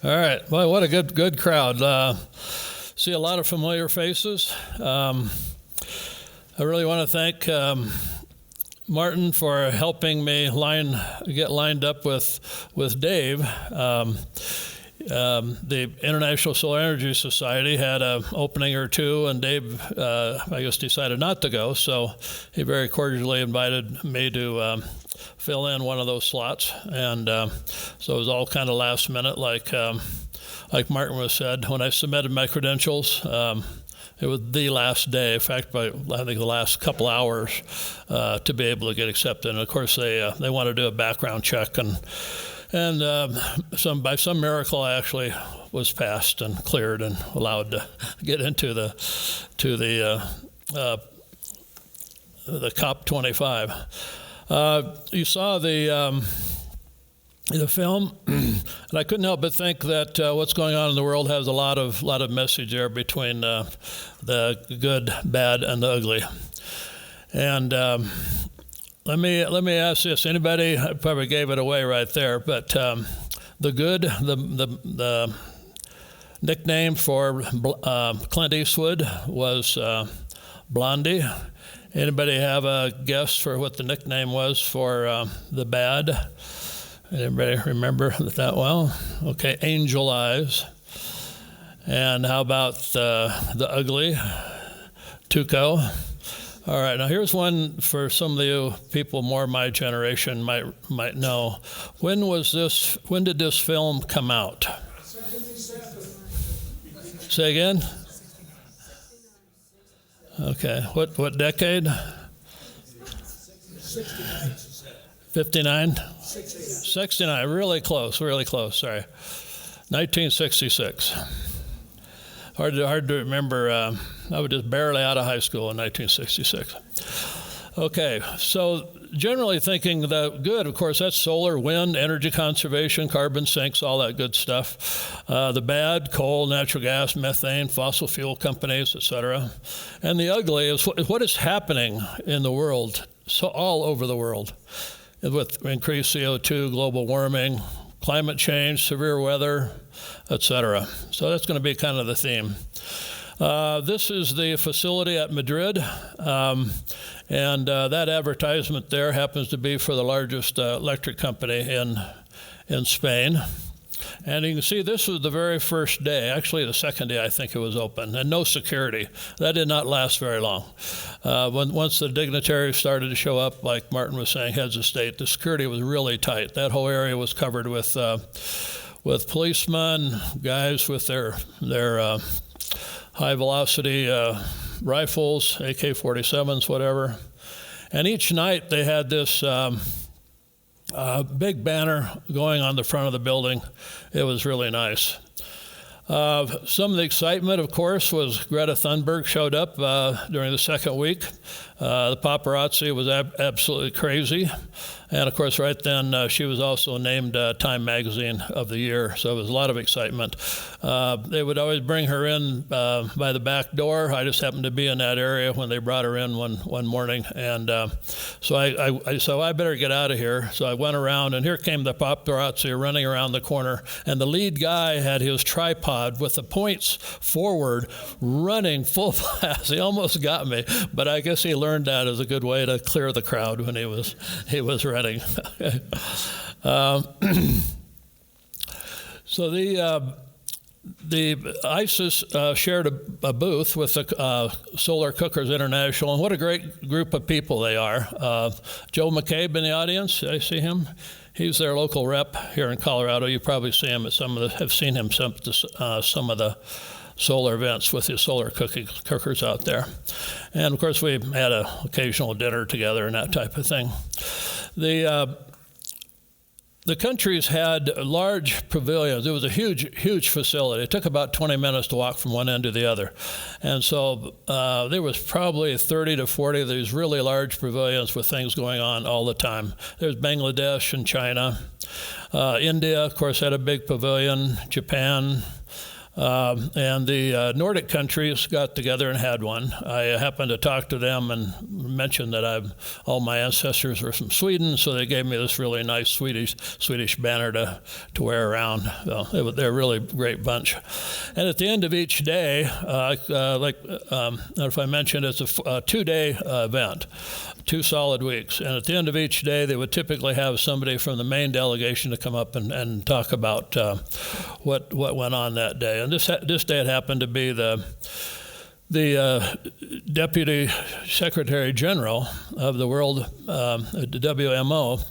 All right. Well, what a good crowd. See a lot of familiar faces. I really want to thank Martin for helping me get lined up with Dave. The International Solar Energy Society had an opening or two, and Dave, I guess, decided not to go. So he very cordially invited me to fill in one of those slots, and so it was all kind of last minute, like Martin was said. When I submitted my credentials, it was the last day, in fact, by I think the last couple hours, to be able to get accepted. And of course, they want to do a background check, and by some miracle, I actually was passed and cleared and allowed to get into the COP25. You saw the film, and I couldn't help but think that what's going on in the world has a lot of message there between the good, bad, and the ugly. And let me ask this: anybody? I probably gave it away right there, but the good, the nickname for Clint Eastwood was Blondie. Anybody have a guess for what the nickname was for the bad? Anybody remember that well? Okay, Angel Eyes. And how about the ugly? Tuco. All right, now here's one for some of you people more my generation might know. When did this film come out? 77. Say again? Okay, what decade? 59? 69, really close, sorry. 1966. Hard to remember. I was just barely out of high school in 1966. Okay, so generally thinking the good, of course, that's solar, wind, energy conservation, carbon sinks, all that good stuff. The bad, coal, natural gas, methane, fossil fuel companies, etc. And the ugly is what is happening in the world, so all over the world, with increased CO2, global warming, climate change, severe weather, etc. So that's going to be kind of the theme. This is the facility at Madrid, and that advertisement there happens to be for the largest electric company in Spain. And you can see this was the very first day, actually the second day I think it was open, and no security. That did not last very long. Once the dignitaries started to show up, like Martin was saying, heads of state, the security was really tight. That whole area was covered with policemen, guys with their high-velocity rifles, AK-47s, whatever. And each night they had this big banner going on the front of the building. It was really nice. Some of the excitement, of course, was Greta Thunberg showed up during the second week. The paparazzi was absolutely crazy. And, of course, right then she was also named Time Magazine of the Year, so it was a lot of excitement. They would always bring her in by the back door. I just happened to be in that area when they brought her in one morning. And so I better get out of here. So I went around, and here came the paparazzi running around the corner. And the lead guy had his tripod with the points forward running full blast. He almost got me, but I guess he learned that as a good way to clear the crowd when he was running. So the ISIS shared a booth with the Solar Cookers International, and what a great group of people they are. Joe McCabe in the audience, I see him. He's their local rep here in Colorado. You probably see him at have seen him some of the solar events with his solar cookers out there. And of course we had an occasional dinner together and that type of thing. The countries had large pavilions. It was a huge facility. It took about 20 minutes to walk from one end to the other. And so there was probably 30 to 40 of these really large pavilions with things going on all the time. There's Bangladesh and China. India, of course, had a big pavilion. Japan, And the Nordic countries got together and had one. I happened to talk to them and mention that all my ancestors were from Sweden, so they gave me this really nice Swedish banner to wear around. They're a really great bunch. And at the end of each day, if I mentioned, it's a 2-day event, 2 solid weeks. And at the end of each day, they would typically have somebody from the main delegation to come up and talk about what went on that day. And this day it happened to be the Deputy Secretary General of the World, the WMO,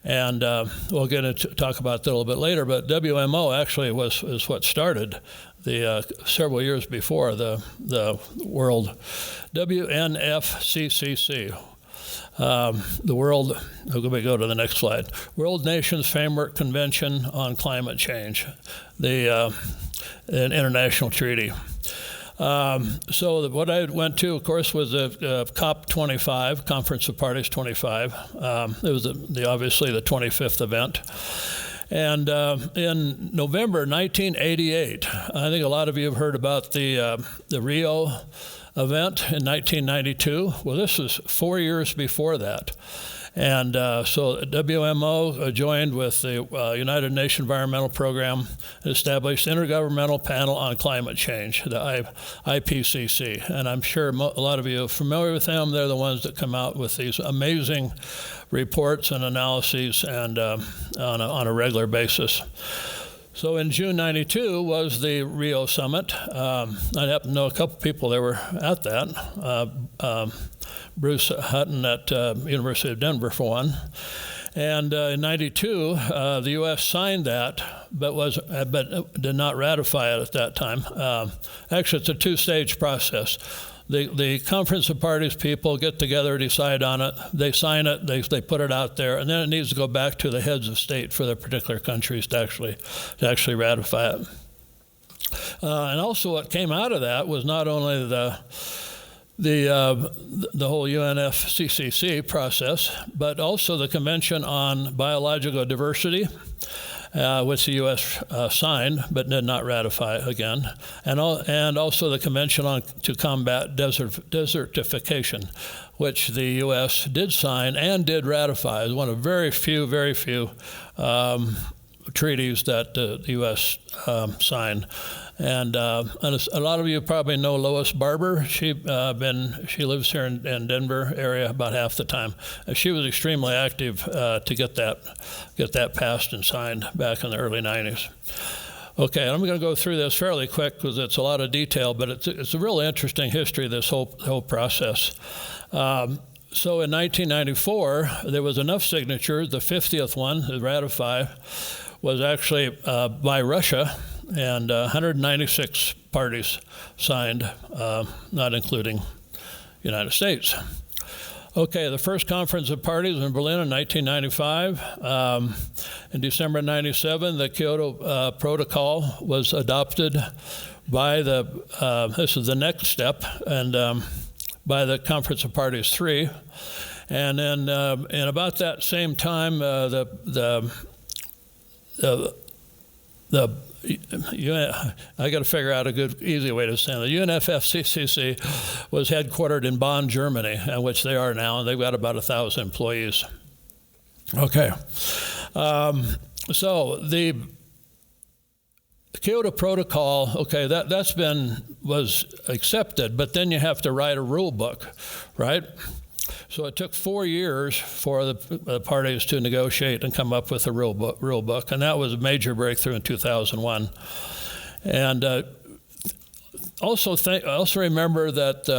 and we'll get into talk about that a little bit later. But WMO actually is what started the several years before the World WNFCCC. The World, let me go to the next slide. World Nations Framework Convention on Climate Change, an international treaty. So what I went to, of course, was the COP 25, Conference of Parties 25. It was obviously the 25th event. And in November 1988, I think a lot of you have heard about the Rio event in 1992. Well, this was 4 years before that. And so WMO joined with the United Nations Environmental Program and established Intergovernmental Panel on Climate Change, the IPCC. And I'm sure a lot of you are familiar with them. They're the ones that come out with these amazing reports and analyses and on a regular basis. So in June '92 was the Rio Summit. I happen to know a couple people that were at that. Bruce Hutton at University of Denver, for one. And in '92, the U.S. signed that, but did not ratify it at that time. Actually, it's a 2-stage process. The Conference of Parties people get together, decide on it, they sign it, they put it out there, and then it needs to go back to the heads of state for the particular countries to actually ratify it. And also, what came out of that was not only the whole UNFCCC process, but also the Convention on Biological Diversity, which the U.S. signed but did not ratify again, and also the Convention to Combat Desertification, which the U.S. did sign and did ratify. It's one of very few treaties that the U.S. signed. And a lot of you probably know Lois Barber. She lives here in Denver area about half the time. She was extremely active to get that passed and signed back in the early 90s. Okay, I'm going to go through this fairly quick because it's a lot of detail, but it's a really interesting history, this whole process. So in 1994, there was enough signatures. The 50th one to ratify was actually by Russia, and 196 parties signed, not including the United States. Okay, the first Conference of Parties in Berlin in 1995. In December 97, the Kyoto Protocol was adopted by this is the next step, and by the Conference of Parties 3. And then in about that same time, I got to figure out a good, easy way to say it. The UNFCCC was headquartered in Bonn, Germany, which they are now, and they've got about 1,000 employees. Okay. So the Kyoto Protocol, okay, was accepted, but then you have to write a rule book, right? So it took 4 years for the parties to negotiate and come up with a rule book, and that was a major breakthrough in 2001. And also remember that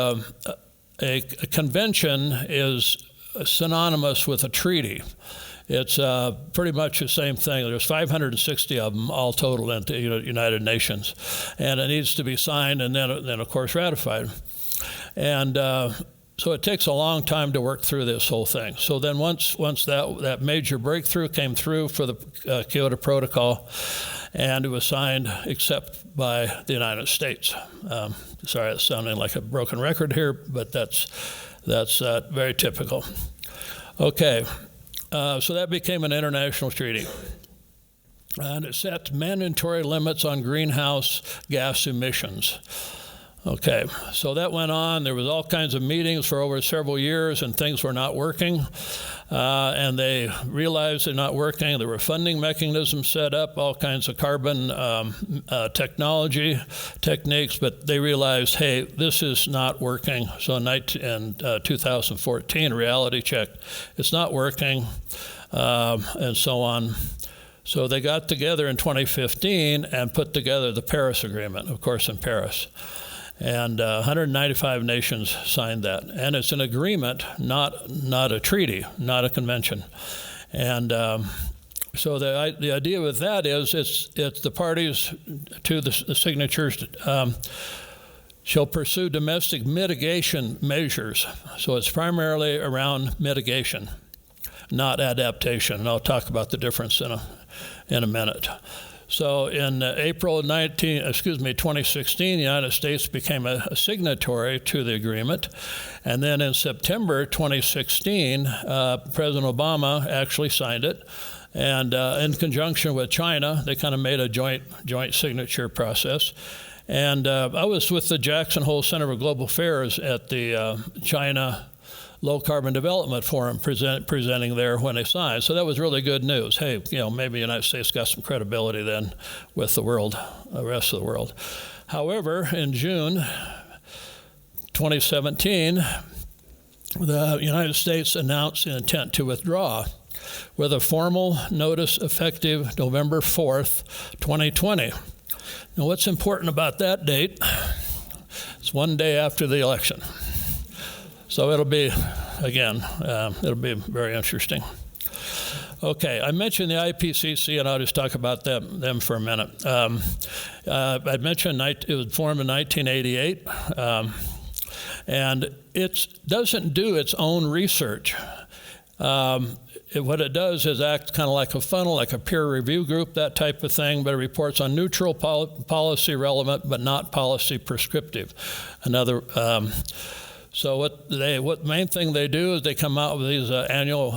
a convention is synonymous with a treaty. It's pretty much the same thing. There's 560 of them all total into United Nations, and it needs to be signed and then of course ratified. And so it takes a long time to work through this whole thing. So then once that major breakthrough came through for the Kyoto Protocol, and it was signed except by the United States. Sorry, it's sounding like a broken record here, but that's very typical. Okay, so that became an international treaty. and it sets mandatory limits on greenhouse gas emissions. Okay, so that went on. There was all kinds of meetings for over several years, and things were not working. And they realized they're not working. There were funding mechanisms set up, all kinds of carbon technology techniques, but they realized, hey, this is not working. So in 2014, reality check, it's not working, and so on. So they got together in 2015 and put together the Paris Agreement, of course, in Paris. And 195 nations signed that. And it's an agreement, not a treaty, not a convention. And so the idea with that is it's the parties to the signatures shall pursue domestic mitigation measures. So it's primarily around mitigation, not adaptation. And I'll talk about the difference in a minute. So in April 2016, the United States became a signatory to the agreement. And then in September 2016, President Obama actually signed it. And in conjunction with China, they kind of made a joint signature process. And I was with the Jackson Hole Center for Global Affairs at the China Low Carbon Development Forum presenting there when they signed. So that was really good news. Hey, maybe the United States got some credibility then with the world, the rest of the world. However, in June 2017, the United States announced an intent to withdraw with a formal notice effective November 4th, 2020. Now, what's important about that date? It's one day after the election. So it'll be, again, it'll be very interesting. Okay, I mentioned the IPCC, and I'll just talk about them for a minute. I mentioned it was formed in 1988, and it doesn't do its own research. What it does is act kind of like a funnel, like a peer review group, that type of thing, but it reports on neutral policy relevant, but not policy prescriptive. So what main thing they do is they come out with these annual,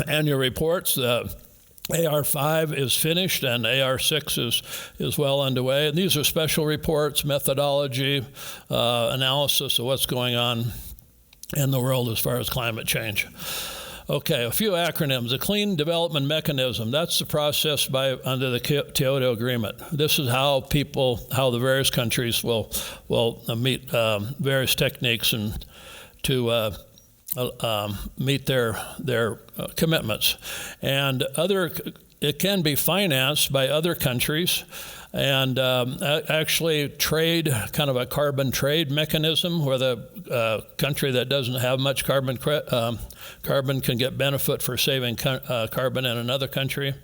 annual reports. AR5 is finished and AR6 is well underway. And these are special reports, methodology, analysis of what's going on in the world as far as climate change. Okay, a few acronyms. The Clean Development Mechanism, that's the process under the Kyoto Agreement. This is how the various countries will meet various techniques and to meet their commitments. And it can be financed by other countries, and actually trade, kind of a carbon trade mechanism where the country that doesn't have much carbon can get benefit for saving carbon in another country.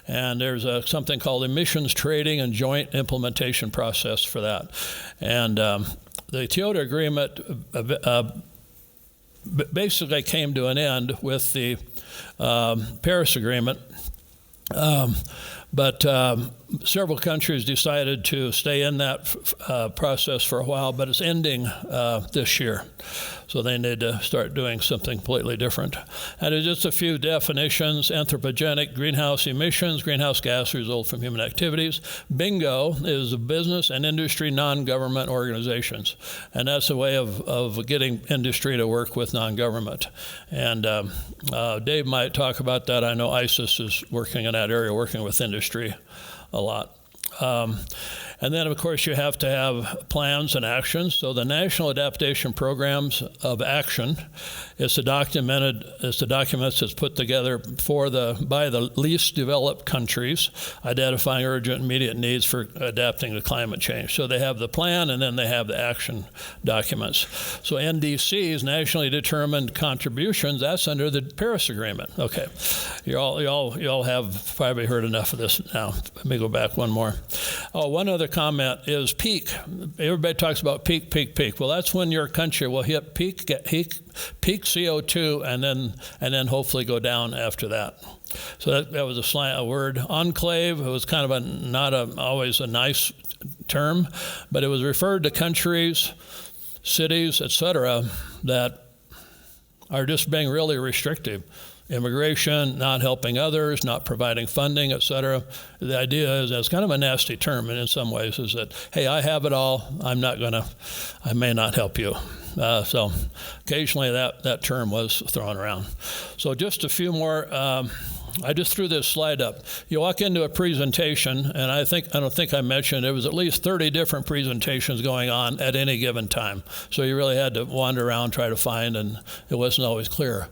And there's something called emissions trading and joint implementation process for that. And the Kyoto Agreement basically came to an end with the Paris Agreement. But several countries decided to stay in that process for a while, but it's ending this year. So they need to start doing something completely different. And there's just a few definitions. Anthropogenic greenhouse emissions, greenhouse gas result from human activities. Bingo is a business and industry non-government organizations. And that's a way of getting industry to work with non-government. And Dave might talk about that. I know ISIS is working in that area, working with industry a lot. And then, of course, you have to have plans and actions. So the National Adaptation Programs of Action is the documents that's put together by the least developed countries, identifying urgent and immediate needs for adapting to climate change. So they have the plan, and then they have the action documents. So NDCs, nationally determined contributions, that's under the Paris Agreement. Okay, you all have probably heard enough of this now. Let me go back one more. Oh, one other comment is peak. Everybody talks about peak. Well, that's when your country will hit peak CO2 and then hopefully go down after that. So that was a word. Enclave, it was kind of not always a nice term, but it was referred to countries, cities, etc., that are just being really restrictive. Immigration, not helping others, not providing funding, et cetera. The idea is, it's kind of a nasty term, and in some ways is that, hey, I have it all, I may not help you. So occasionally that term was thrown around. So just a few more, I just threw this slide up. You walk into a presentation, and I don't think I mentioned there was at least 30 different presentations going on at any given time. So you really had to wander around, try to find, and it wasn't always clear.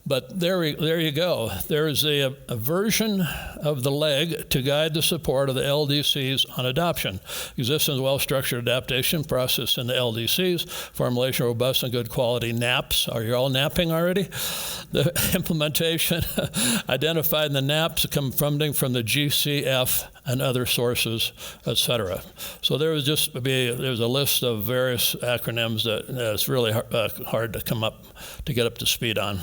But there you go. There's a version of the leg to guide the support of the LDCs on adoption. Existence of well-structured adaptation process in the LDCs, formulation of robust and good quality NAPs. Are you all napping already? The implementation, identified in the NAPs, come funding from the GCF and other sources, et cetera. So there's a list of various acronyms that it's really hard to get up to speed on.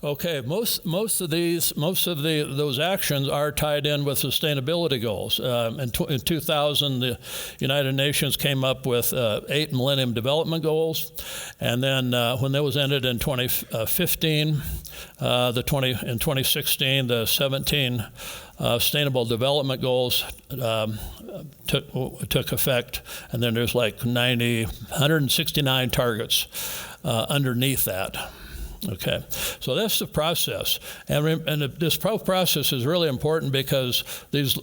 Okay, most of those actions are tied in with sustainability goals. In 2000, the United Nations came up with 8 Millennium Development Goals, and then when that was ended in 2015, in 2016, the 17 Sustainable Development Goals took effect, and then there's like 169 targets underneath that. Okay, so that's the process, and this process is really important because these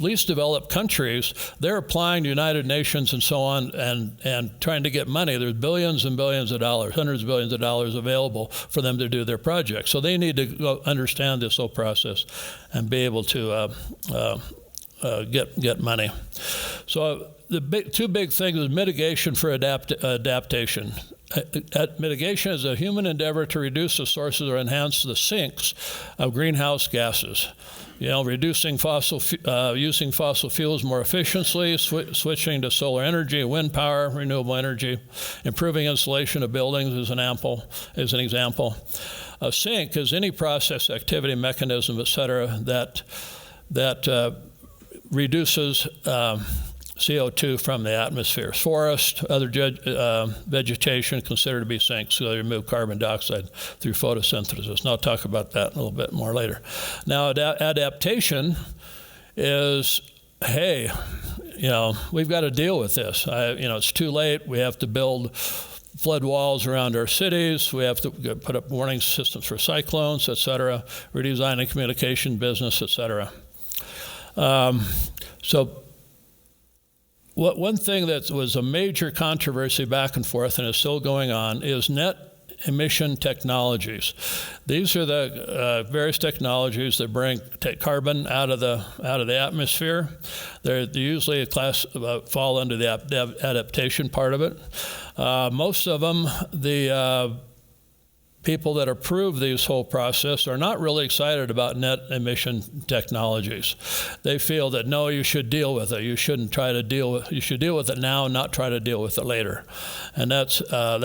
least developed countries, they're applying to United Nations and so on, and trying to get money. There's billions and billions of dollars, hundreds of billions of dollars available for them to do their projects. So they need to understand this whole process and be able to get money. So the two big things is mitigation for adaptation. Mitigation is a human endeavor to reduce the sources or enhance the sinks of greenhouse gases. Reducing using fossil fuels more efficiently, switching to solar energy, wind power, renewable energy, improving insulation of buildings is an example. A sink is any process, activity, mechanism, et cetera, that reduces CO2 from the atmosphere. Forest, other vegetation considered to be sinks, so they remove carbon dioxide through photosynthesis. And I'll talk about that a little bit more later. Now, adaptation is, hey, we've got to deal with this. It's too late. We have to build flood walls around our cities. We have to put up warning systems for cyclones, et cetera, redesigning communication business, et cetera. One thing that was a major controversy back and forth, and is still going on, is net emission technologies. These are the various technologies that take carbon out of the atmosphere. They usually fall under the adaptation part of it. Most of them, the people that approve this whole process are not really excited about net emission technologies. They feel that no, you should deal with it. You shouldn't try to deal with. You should deal with it now, not try to deal with it later. And there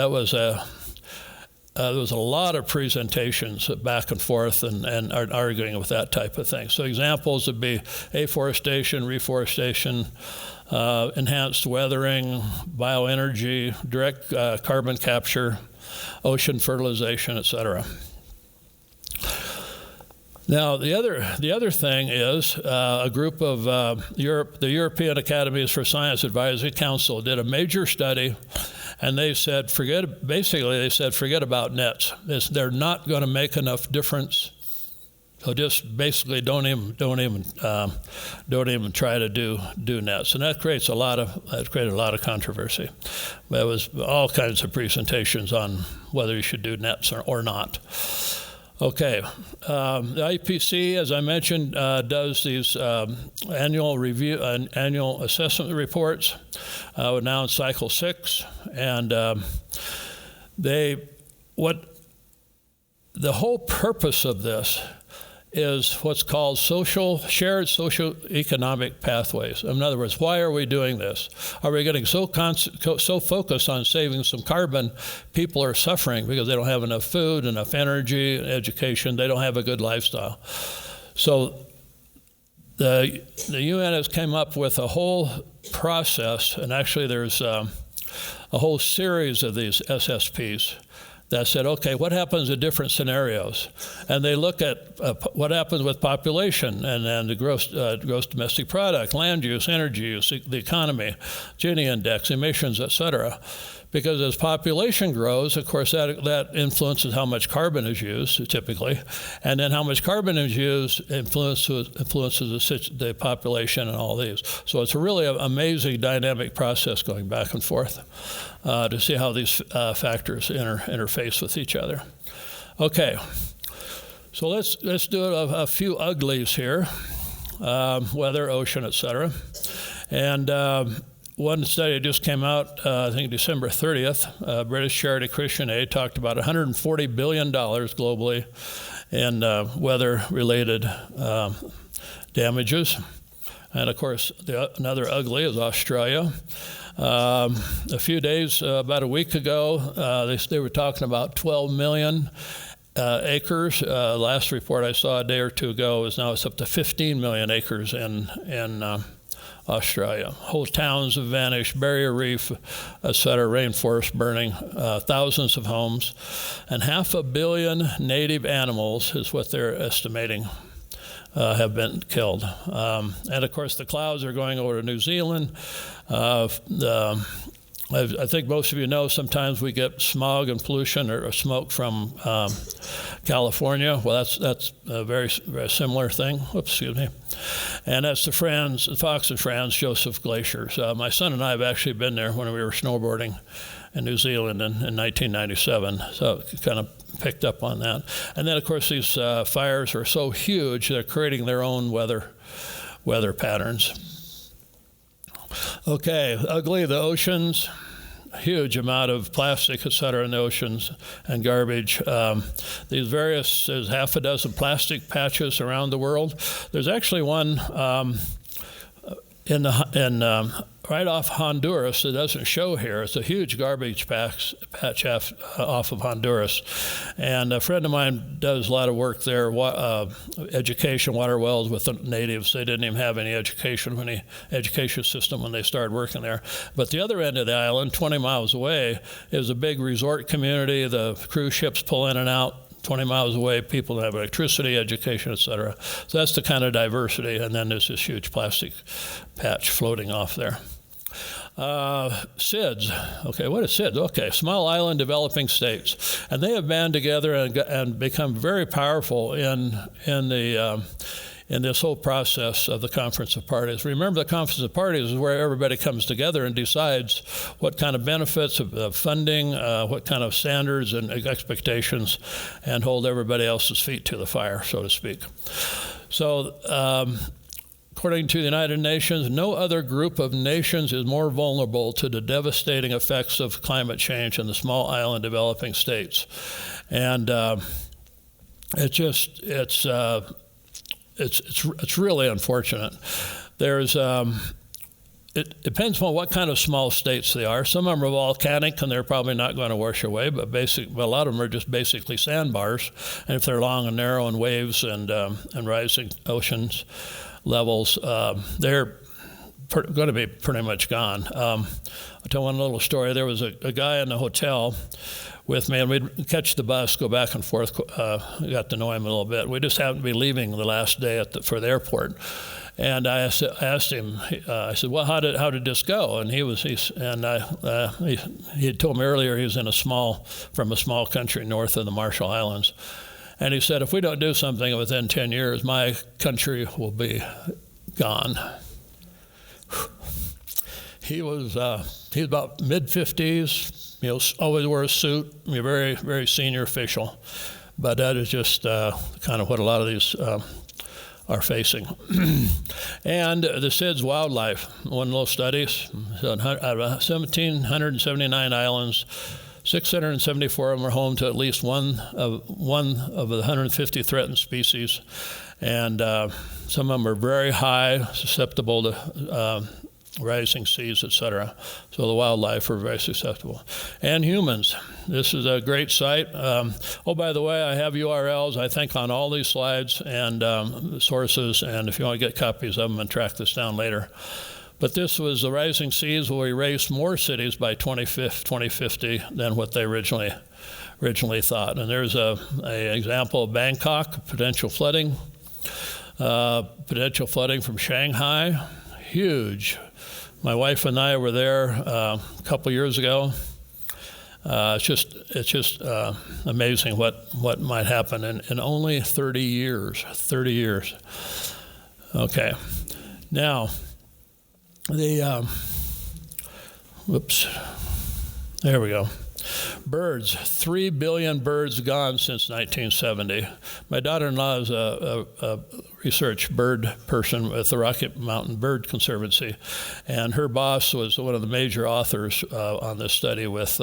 was a lot of presentations back and forth and arguing with that type of thing. So examples would be afforestation, reforestation, enhanced weathering, bioenergy, direct carbon capture, ocean fertilization, et cetera. Now, the other thing is a group of the European Academies for Science Advisory Council did a major study, and they said forget about nets. They're not going to make enough difference. So just basically don't even try to do nets, and that created a lot of controversy. There was all kinds of presentations on whether you should do nets or not. Okay, the IPC, as I mentioned, does these annual review and annual assessment reports. We're now in cycle 6, and the whole purpose of this is what's called shared socio-economic pathways. In other words, why are we doing this? Are we getting so focused on saving some carbon, people are suffering because they don't have enough food, enough energy, education, they don't have a good lifestyle. So the UN has come up with a whole process, and actually there's a whole series of these SSPs that said, okay, what happens in different scenarios? And they look at what happens with population and the gross domestic product, land use, energy use, the economy, Gini index, emissions, et cetera. Because as population grows, of course, that influences how much carbon is used, typically. And then how much carbon is used influences the population and all these. So it's a really amazing dynamic process going back and forth to see how these factors interface with each other. Okay, so let's do a few uglies here, weather, ocean, et cetera. And one study just came out, I think December 30th. British Charity Christian Aid talked about $140 billion globally in weather-related damages. And of course, another ugly is Australia. A few days, about a week ago, they were talking about 12 million acres. Last report I saw a day or two ago is now it's up to 15 million acres in Australia. Whole towns have vanished, barrier reef, et cetera, rainforest burning, thousands of homes, and 500 million native animals is what they're estimating have been killed. And of course, the clouds are going over to New Zealand. I think most of you know sometimes we get smog and pollution or smoke from California. Well, that's a very, very similar thing. Whoops, excuse me. And that's the Fox and Franz Josef glaciers. My son and I have actually been there when we were snowboarding in New Zealand in 1997. So it kind of picked up on that. And then, of course, these fires are so huge, they're creating their own weather patterns. Okay, ugly, the oceans, huge amount of plastic, et cetera, in the oceans and garbage. These various, there's half a dozen plastic patches around the world. There's actually one right off Honduras. It doesn't show here. It's a huge garbage patch off of Honduras. And a friend of mine does a lot of work there, education, water wells with the natives. They didn't even have any education system when they started working there. But the other end of the island, 20 miles away, is a big resort community. The cruise ships pull in and out. 20 miles away, people have electricity, education, et cetera. So that's the kind of diversity. And then there's this huge plastic patch floating off there. SIDS. Okay, what is SIDS? Okay, small island developing states. And they have band together and become very powerful in this whole process of the Conference of Parties. Remember, the Conference of Parties is where everybody comes together and decides what kind of benefits of funding, what kind of standards and expectations, and hold everybody else's feet to the fire, so to speak. So, according to the United Nations, no other group of nations is more vulnerable to the devastating effects of climate change than the small island developing states. And it's really unfortunate. There's it depends on what kind of small states they are. Some of them are volcanic and they're probably not going to wash away, but a lot of them are just basically sandbars. And if they're long and narrow and waves and rising oceans levels, they're going to be pretty much gone. I'll tell one little story. There was a guy in the hotel with me, and we'd catch the bus, go back and forth. Got to know him a little bit. We just happened to be leaving the last day for the airport, and I asked him. I said, "Well, how did this go?" And he had told me earlier he was from a small country north of the Marshall Islands, and he said, "If we don't do something within 10 years, my country will be gone." He was about mid-50s. Always wore a suit. Very, very senior official. But that is just kind of what a lot of these are facing. And the SIDS wildlife, one little study, out of 1,779 islands, 674 of them are home to at least one of the 150 threatened species. And some of them are very high, susceptible to rising seas, et cetera. So the wildlife are very susceptible. And humans. This is a great site. By the way, I have URLs, I think, on all these slides and sources, and if you want to get copies of them and track this down later. But this was the rising seas will erase more cities by 2050 than what they originally originally thought. And there's a example of Bangkok, potential flooding from Shanghai, huge. My wife and I were there a couple years ago. It's just amazing what might happen in only 30 years. 30 years. Okay. Now, whoops. There we go. Birds, 3 billion birds gone since 1970. My daughter-in-law is a research bird person with the Rocky Mountain Bird Conservancy, and her boss was one of the major authors on this study with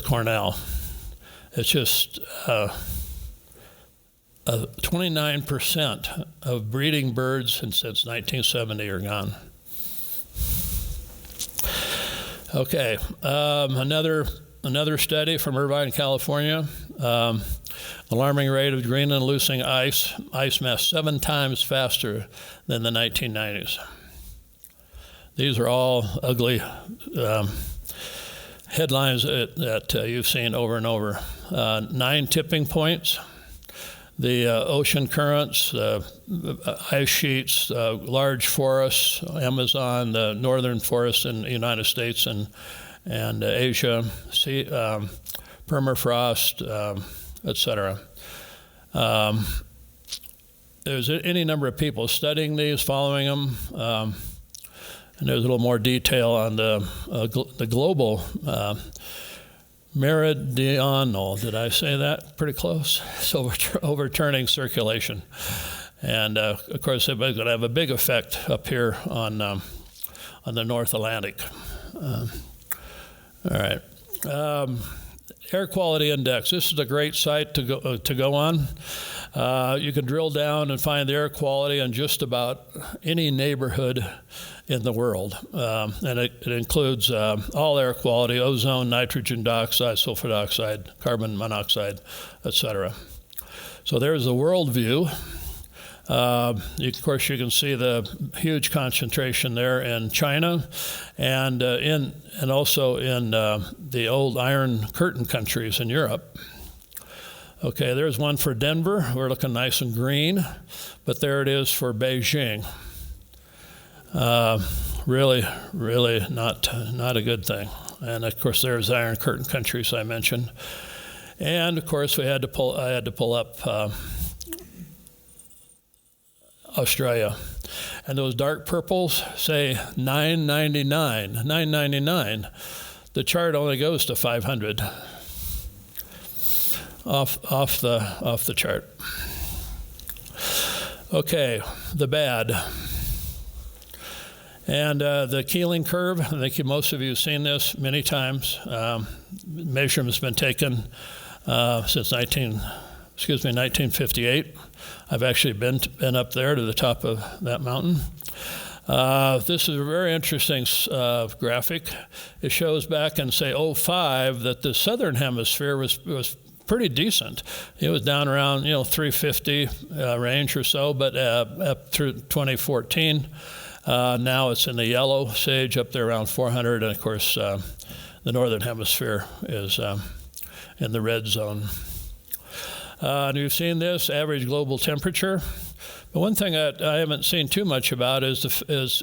Cornell. It's just 29% of breeding birds since 1970 are gone. Okay, another study from Irvine, California. Alarming rate of Greenland losing ice mass 7 times faster than the 1990s. These are all ugly headlines that you've seen over and over. 9 tipping points. The ocean currents, ice sheets, large forests, Amazon, the northern forests in the United States and Asia, permafrost, etc. There's any number of people studying these, following them, and there's a little more detail on the global meridional, did I say that? Pretty close. So overturning circulation. And of course, it's going to have a big effect up here on the North Atlantic. All right. Air Quality Index. This is a great site to go on. You can drill down and find the air quality in just about any neighborhood in the world. And it includes all air quality, ozone, nitrogen dioxide, sulfur dioxide, carbon monoxide, etc. So there's the world view. Of course, you can see the huge concentration there in China, and also in the old Iron Curtain countries in Europe. Okay, there's one for Denver. We're looking nice and green, but there it is for Beijing. Really not a good thing. And of course, there's the Iron Curtain countries I mentioned, and of course, I had to pull up Australia. And those dark purples say 999. The chart only goes to 500 off the chart. Okay, the bad. And the Keeling curve, I think most of you have seen this many times. Measurements been taken since 1958. I've actually been up there to the top of that mountain. This is a very interesting graphic. It shows back in, say, 2005 that the southern hemisphere was pretty decent. It was down around 350 range or so, but up through 2014, now it's in the yellow sage up there around 400, and of course the northern hemisphere is in the red zone. And you've seen this average global temperature. But one thing that I haven't seen too much about is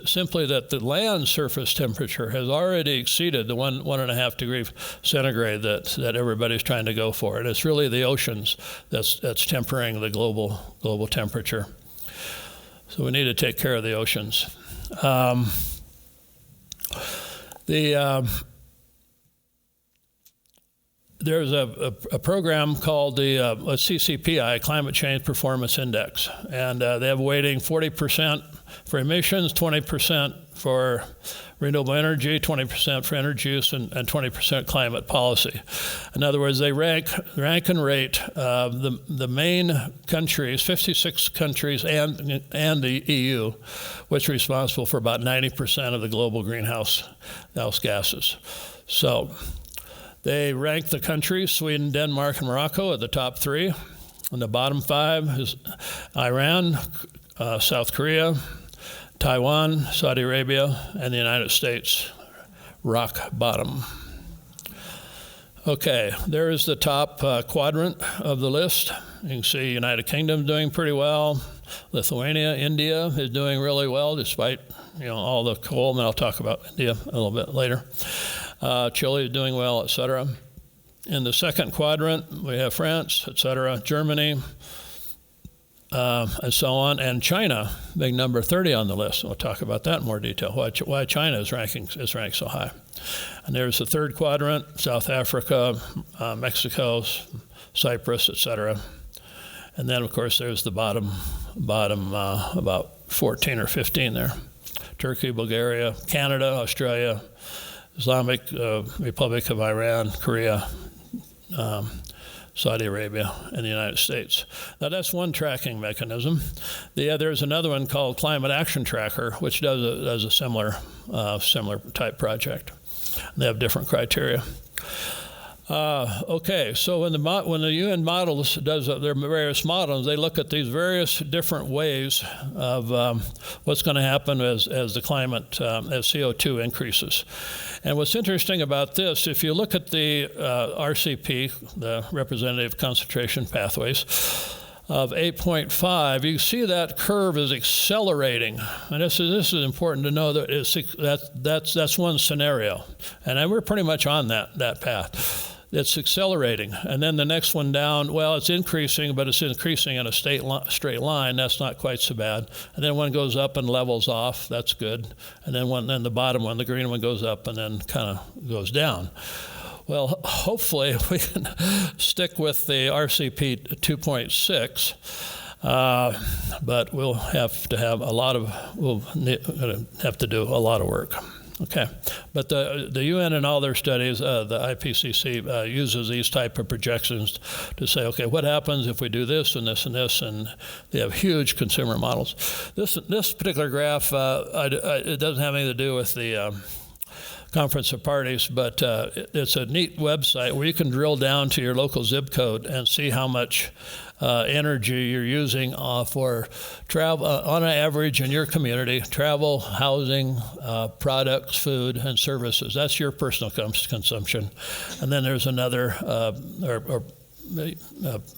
simply that the land surface temperature has already exceeded the 1.5 degree centigrade that everybody's trying to go for. And it's really the oceans that's tempering the global temperature. So we need to take care of the oceans. There's a program called the CCPI, Climate Change Performance Index, and they have a weighting 40% for emissions, 20% for renewable energy, 20% for energy use, and 20% climate policy. In other words, they rank and rate the main countries, 56 countries, and the EU, which are responsible for about 90% of the global greenhouse gases. So they rank the countries, Sweden, Denmark, and Morocco, at the top 3. And the bottom 5 is Iran, South Korea, Taiwan, Saudi Arabia, and the United States, rock bottom. Okay, there is the top quadrant of the list. You can see United Kingdom doing pretty well. Lithuania, India is doing really well despite all the coal, and I'll talk about India a little bit later. Chile is doing well, et cetera. In the second quadrant, we have France, et cetera, Germany, and so on, and China, big number 30 on the list. We'll talk about that in more detail, why China is ranked so high. And there's the third quadrant, South Africa, Mexico, Cyprus, et cetera. And then, of course, there's the bottom about 14 or 15 there. Turkey, Bulgaria, Canada, Australia, Islamic Republic of Iran, Korea, Saudi Arabia, and the United States. Now, that's one tracking mechanism. There's another one called Climate Action Tracker, which does a similar type project. They have different criteria. Okay, so when the UN models does their various models, they look at these various different ways of what's going to happen as the climate, as CO2 increases. And what's interesting about this, if you look at the RCP, the Representative Concentration Pathways, of 8.5, you see that curve is accelerating. And this is important to know that that's one scenario. And we're pretty much on that path. It's accelerating. And then the next one down, well, it's increasing, but it's increasing in a straight line. That's not quite so bad. And then one goes up and levels off. That's good. And then the bottom one, the green one, goes up and then kind of goes down. Well, hopefully we can stick with the RCP 2.6, but we'll have to do a lot of work. Okay, but the UN in all their studies, the IPCC uses these type of projections to say, okay, what happens if we do this and this and this, and they have huge consumer models. This particular graph, it doesn't have anything to do with the Conference of Parties, but it's a neat website where you can drill down to your local zip code and see how much energy you're using for travel on an average in your community: travel, housing, products, food, and services. That's your personal consumption. And then there's another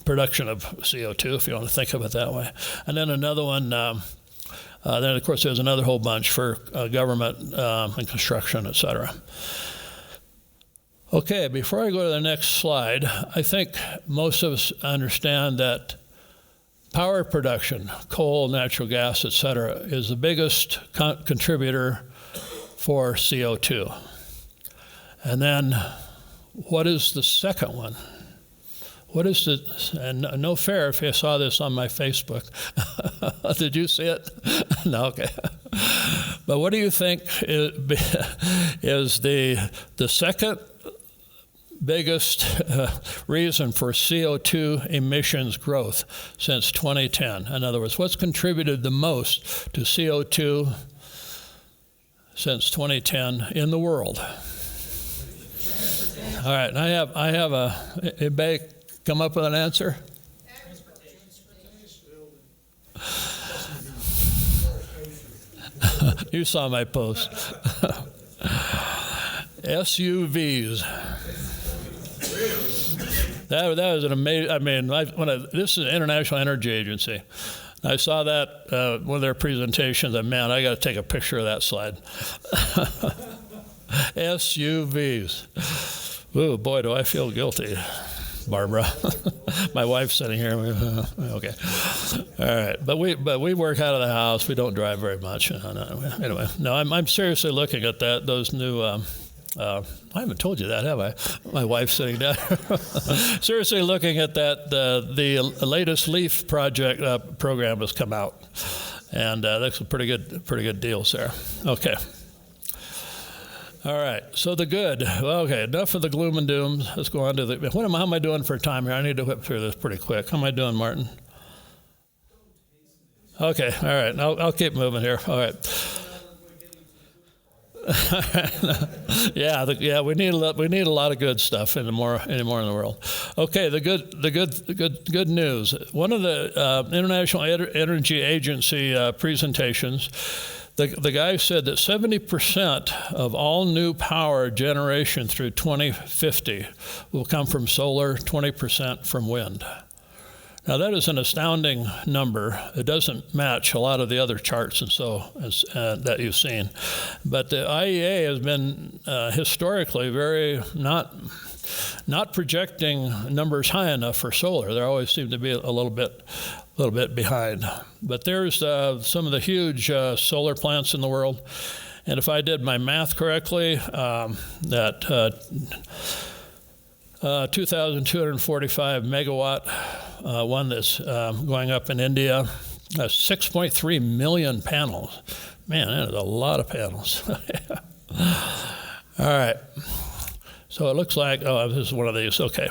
production of CO2, if you want to think of it that way. And then another one. Then, of course, there's another whole bunch for government and construction, et cetera. Okay, before I go to the next slide, I think most of us understand that power production, coal, natural gas, et cetera, is the biggest contributor for CO2. And then what is the second one? What is the, and no fair if you saw this on my Facebook. Did you see it? No, okay. But what do you think is the second biggest reason for CO2 emissions growth since 2010? In other words, what's contributed the most to CO2 since 2010 in the world? All right, and I have anybody come up with an answer? You saw my post. SUVs. That was an amazing. I mean, this is the International Energy Agency. I saw that one of their presentations, and man, I got to take a picture of that slide. SUVs. Ooh, boy, do I feel guilty, Barbara. My wife's sitting here. Okay. All right. But we work out of the house. We don't drive very much. Anyway, no, I'm seriously looking at those new. I haven't told you that, have I? My wife's sitting down. Seriously looking at that. The latest LEAF project program has come out, and that's a pretty good deals there. Okay. All right, so the good. Well, okay, enough of the gloom and doom. Let's go on to the. How am I doing for time here? I need to whip through this pretty quick. How am I doing, Martin? Okay, all right. I'll keep moving here. All right. Yeah. We need a lot of good stuff anymore in the world. Okay, the good news. One of the International Energy Agency presentations. The guy said that 70% of all new power generation through 2050 will come from solar, 20% from wind. Now that is an astounding number. It doesn't match a lot of the other charts that you've seen. But the IEA has been historically very not projecting numbers high enough for solar. They always seem to be a little bit behind. But there's some of the huge solar plants in the world. And if I did my math correctly, that 2,245 megawatt one that's going up in India, 6.3 million panels. Man, that is a lot of panels. All right. So it looks like, this is one of these. Okay.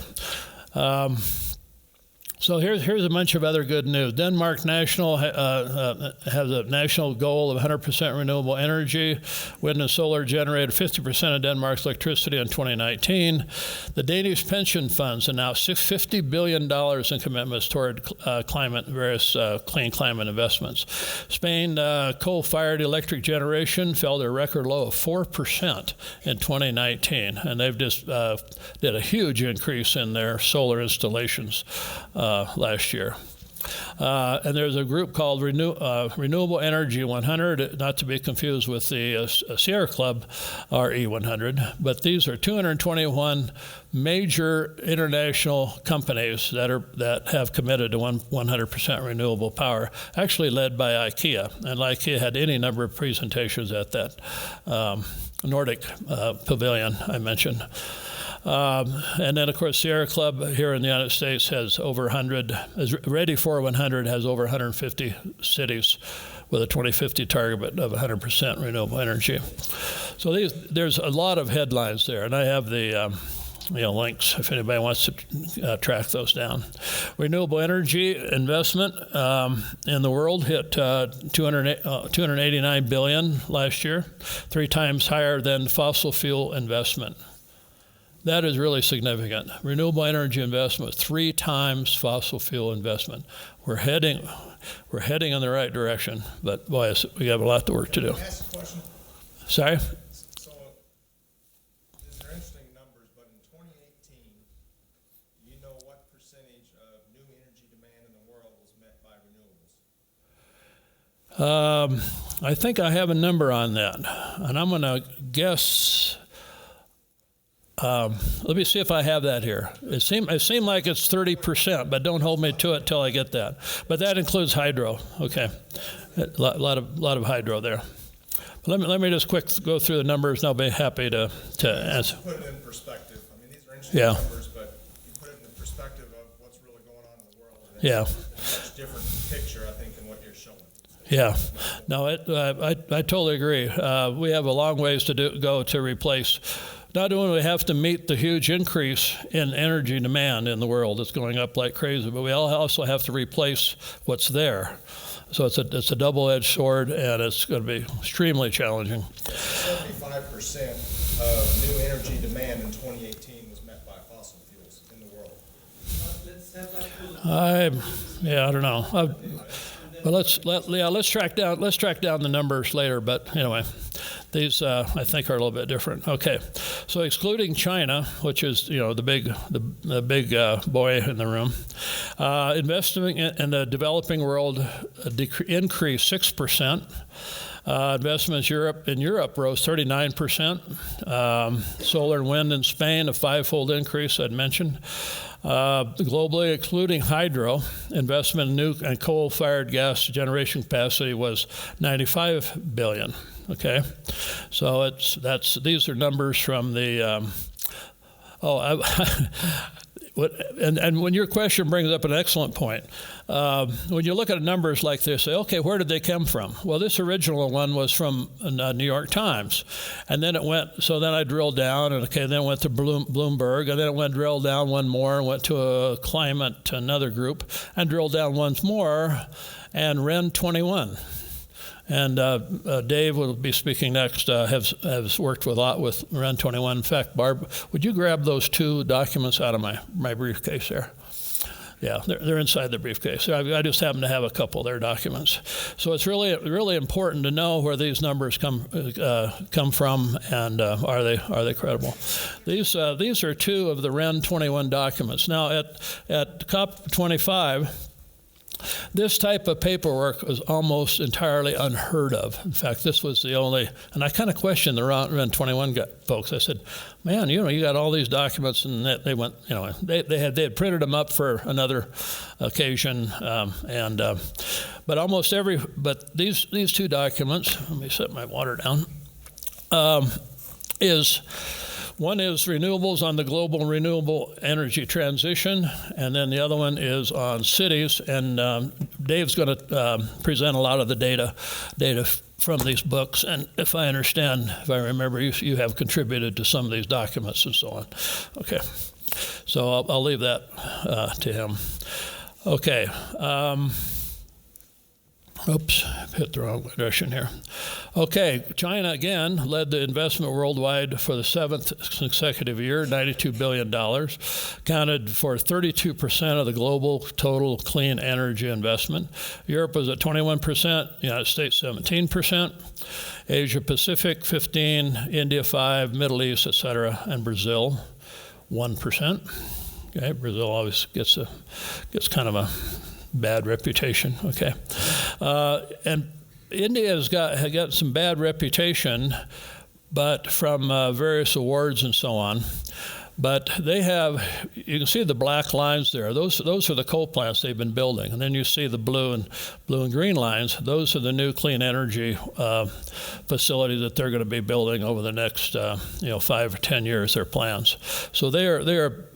So here's a bunch of other good news. Denmark National has a national goal of 100% renewable energy. Wind and solar generated 50% of Denmark's electricity in 2019. The Danish pension funds announced $50 billion in commitments toward various clean climate investments. Spain coal-fired electric generation fell to a record low of 4% in 2019, and they've just did a huge increase in their solar installations last year. And there's a group called Renewable Energy 100, not to be confused with the Sierra Club RE100, but these are 221 major international companies that have committed to 100% renewable power, actually led by IKEA. And IKEA had any number of presentations at that Nordic pavilion I mentioned. And then, of course, Sierra Club here in the United States has over 100, is ready for 100, has over 150 cities with a 2050 target of 100% renewable energy. So there's a lot of headlines there, and I have the links if anybody wants to track those down. Renewable energy investment in the world hit 289 billion last year, 3 times higher than fossil fuel investment. That is really significant. Renewable energy investment, 3 times fossil fuel investment. We're heading in the right direction, but boy, we have a lot of work to do. Can I ask a question? Sorry? So, these are interesting numbers, but in 2018, do you know what percentage of new energy demand in the world was met by renewables? I think I have a number on that, and I'm going to guess. Let me see if I have that here. It seemed like it's 30%, but don't hold me to it till I get that. But that includes hydro. Okay, a lot of hydro there. But let me just quick go through the numbers, and I'll be happy to answer. Put it in perspective. I mean, these are interesting numbers, but you put it in the perspective of what's really going on in the world. And it's a much different picture, I think, than what you're showing. Yeah, no, I totally agree. We have a long ways to go to replace. Not only do we have to meet the huge increase in energy demand in the world that's going up like crazy, but we also have to replace what's there. So it's a double-edged sword, and it's going to be extremely challenging. 75% of new energy demand in 2018 was met by fossil fuels in the world. I don't know. But let's track down the numbers later. But anyway, these I think are a little bit different. Okay, so excluding China, which is the big boy in the room, investing in the developing world increased 6%. Investments in Europe rose 39%. Solar and wind in Spain, a 5-fold increase I'd mentioned. Globally, excluding hydro, investment in new and coal-fired gas generation capacity was $95 billion. Okay, so these are numbers from the. And when your question brings up an excellent point, when you look at numbers like this, say, okay, where did they come from? Well, this original one was from New York Times, and then then I drilled down, and then it went to Bloomberg, and then it drilled down one more, and went to another group, and drilled down once more, and REN 21. And Dave will be speaking next, has worked a lot with REN 21. In fact, Barb, would you grab those 2 documents out of my briefcase there? Yeah, they're inside the briefcase. I just happen to have a couple of their documents. So it's really important to know where these numbers come from, and are they credible? These are two of the REN 21 documents. Now at COP25. This type of paperwork was almost entirely unheard of. In fact, this was the only, and I kind of questioned the REN 21 folks. I said, man, you got all these documents, and they went, they had printed them up for another occasion, but these two documents, let me set my water down, one is renewables on the global renewable energy transition, and then the other one is on cities. And Dave's going to present a lot of the data from these books. And if I remember, you have contributed to some of these documents and so on. Okay, so I'll leave that to him. Okay. Oops, hit the wrong direction here. Okay, China again led the investment worldwide for the 7th consecutive year, $92 billion, accounted for 32% of the global total clean energy investment. Europe was at 21%, United States 17%, Asia Pacific 15%, India 5%, Middle East, etc., and Brazil 1%. Okay, Brazil always gets kind of a bad reputation. Okay, and India has got some bad reputation, but from various awards and so on. But they have, you can see the black lines there. Those are the coal plants they've been building, and then you see the blue and green lines. Those are the new clean energy facilities that they're going to be building over the next 5 or 10 years. Their plans. So they are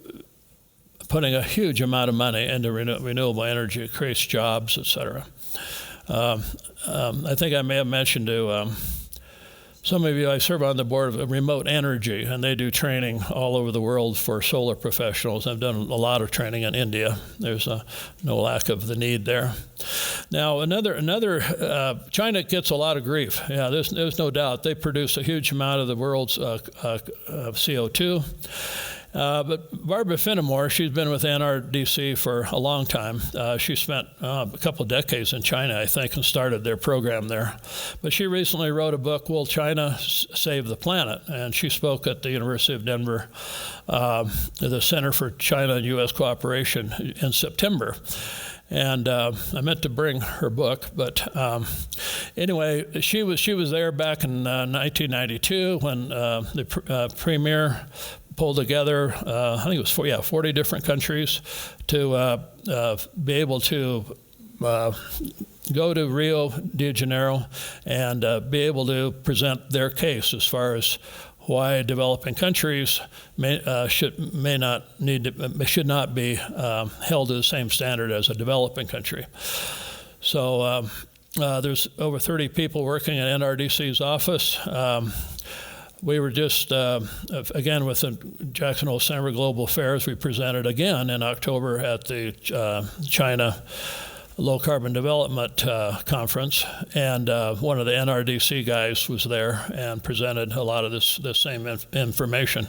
putting a huge amount of money into renewable energy. It creates jobs, et cetera. I think I may have mentioned to some of you, I serve on the board of Remote Energy, and they do training all over the world for solar professionals. I've done a lot of training in India. There's no lack of the need there. Now, China gets a lot of grief. Yeah, there's no doubt. They produce a huge amount of the world's CO2. But Barbara Finnemore, she's been with NRDC for a long time. She spent a couple of decades in China, I think, and started their program there. But she recently wrote a book, Will China Save the Planet? And she spoke at the University of Denver, the Center for China and U.S. Cooperation in September. And I meant to bring her book, but anyway, she was there back in 1992 when the premier pulled together, I think it was 40 different countries to be able to go to Rio de Janeiro and be able to present their case as far as why developing countries should not be held to the same standard as a developing country. So there's over 30 people working at NRDC's office. We were just, again, with the Jackson Hole Center for Global Affairs, we presented again in October at the China Low Carbon Development Conference, and one of the NRDC guys was there and presented a lot of this same information,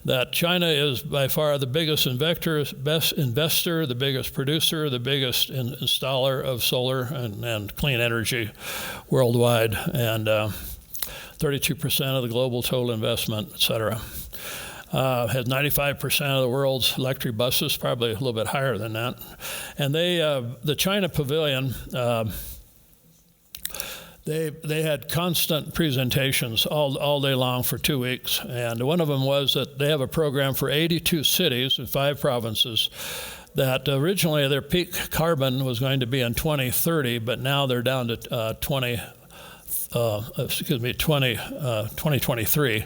that China is by far the biggest best investor, the biggest producer, the biggest installer of solar and clean energy worldwide, and 32% of the global total investment, et cetera. Has 95% of the world's electric buses, probably a little bit higher than that. And the China Pavilion, they had constant presentations all day long for 2 weeks. And one of them was that they have a program for 82 cities in 5 provinces that originally their peak carbon was going to be in 2030, but now they're down to 2023,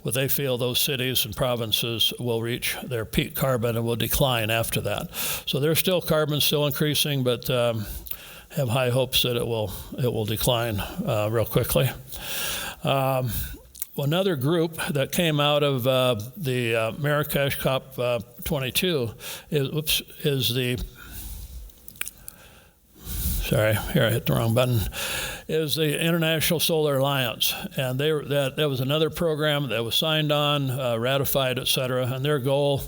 but they feel those cities and provinces will reach their peak carbon and will decline after that. So there's still carbon still increasing, but have high hopes that it will decline real quickly. Another group that came out of the Marrakesh COP22 is the sorry, here I hit the wrong button, is the International Solar Alliance. And that was another program that was signed on, ratified, et cetera. And their goal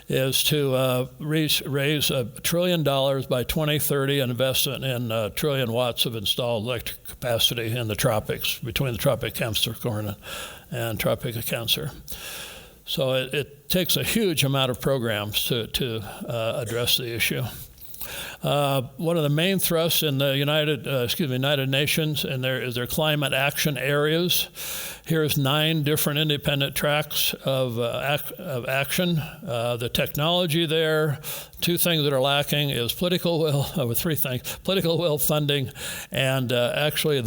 is to raise $1 trillion by 2030 and invest in a trillion watts of installed electric capacity in the tropics, between the Tropic of Capricorn and Tropic of Cancer. So it takes a huge amount of programs to address the issue. One of the main thrusts in the United Nations and their climate action areas. Here's 9 different independent tracks of action. The technology there, 2 things that are lacking is political will, 3 things, political will, funding, and actually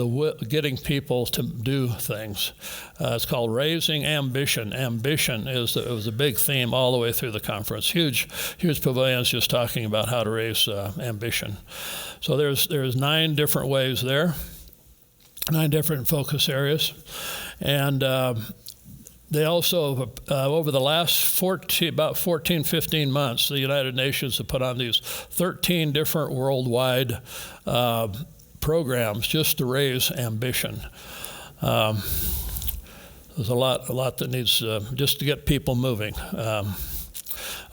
getting people to do things. It's called Raising Ambition. Ambition was a big theme all the way through the conference. Huge pavilions just talking about how to raise ambition. So there's 9 different ways there, 9 different focus areas. And they also, over the last about 14, 15 months, the United Nations have put on these 13 different worldwide programs just to raise ambition. There's a lot that needs just to get people moving.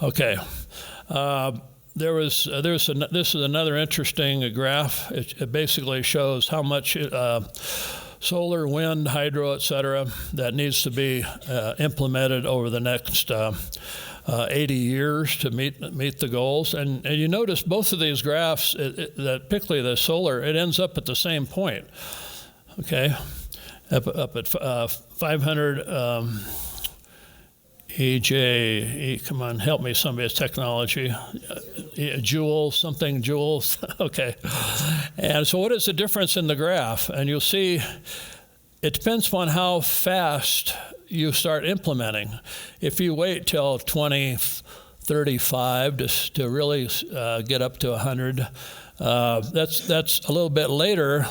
Okay. This is another interesting graph. It basically shows how much solar, wind, hydro, et cetera, that needs to be implemented over the next 80 years to meet the goals. And you notice both of these graphs, that particularly the solar, it ends up at the same point. Okay, up at 500. EJ, come on, help me, somebody, it's technology. Joules. Okay. And so what is the difference in the graph? And you'll see it depends upon how fast you start implementing. If you wait till 2035 to really get up to 100, that's a little bit later.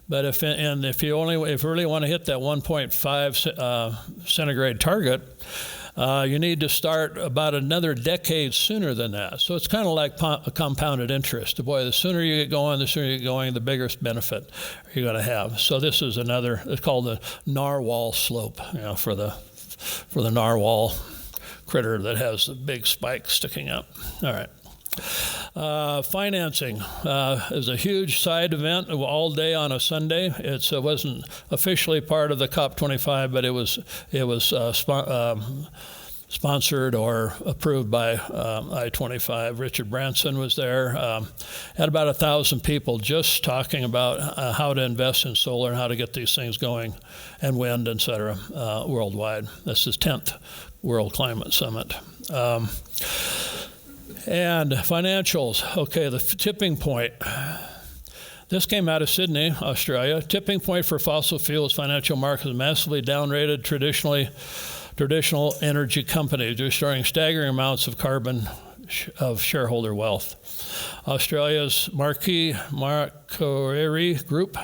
But if you really want to hit that 1.5 centigrade target, you need to start about another decade sooner than that. So it's kind of like a compounded interest. Boy, the sooner you get going, the bigger benefit you're going to have. So this is it's called the narwhal slope, for the narwhal critter that has the big spike sticking up. All right. Financing is a huge side event all day on a Sunday. It wasn't officially part of the COP25, but it was sponsored or approved by I-25. Richard Branson was there. Had about 1,000 people just talking about how to invest in solar and how to get these things going, and wind, et cetera, worldwide. This is 10th World Climate Summit. And financials. Okay, the tipping point. This came out of Sydney, Australia. Tipping point for fossil fuels financial markets massively downrated traditional energy companies, destroying staggering amounts of carbon of shareholder wealth. Australia's Macquarie Group,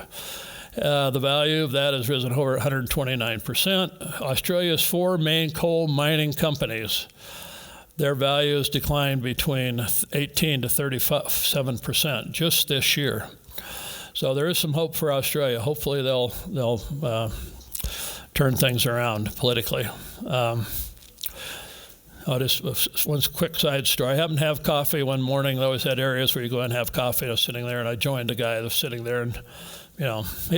the value of that has risen over 129%. Australia's 4 main coal mining companies, their values declined between 18 to 37% just this year. So there is some hope for Australia. Hopefully they'll turn things around politically. Just one quick side story. I happened to have coffee one morning. They always had areas where you go and have coffee. I was sitting there, and I joined a guy that was sitting there, and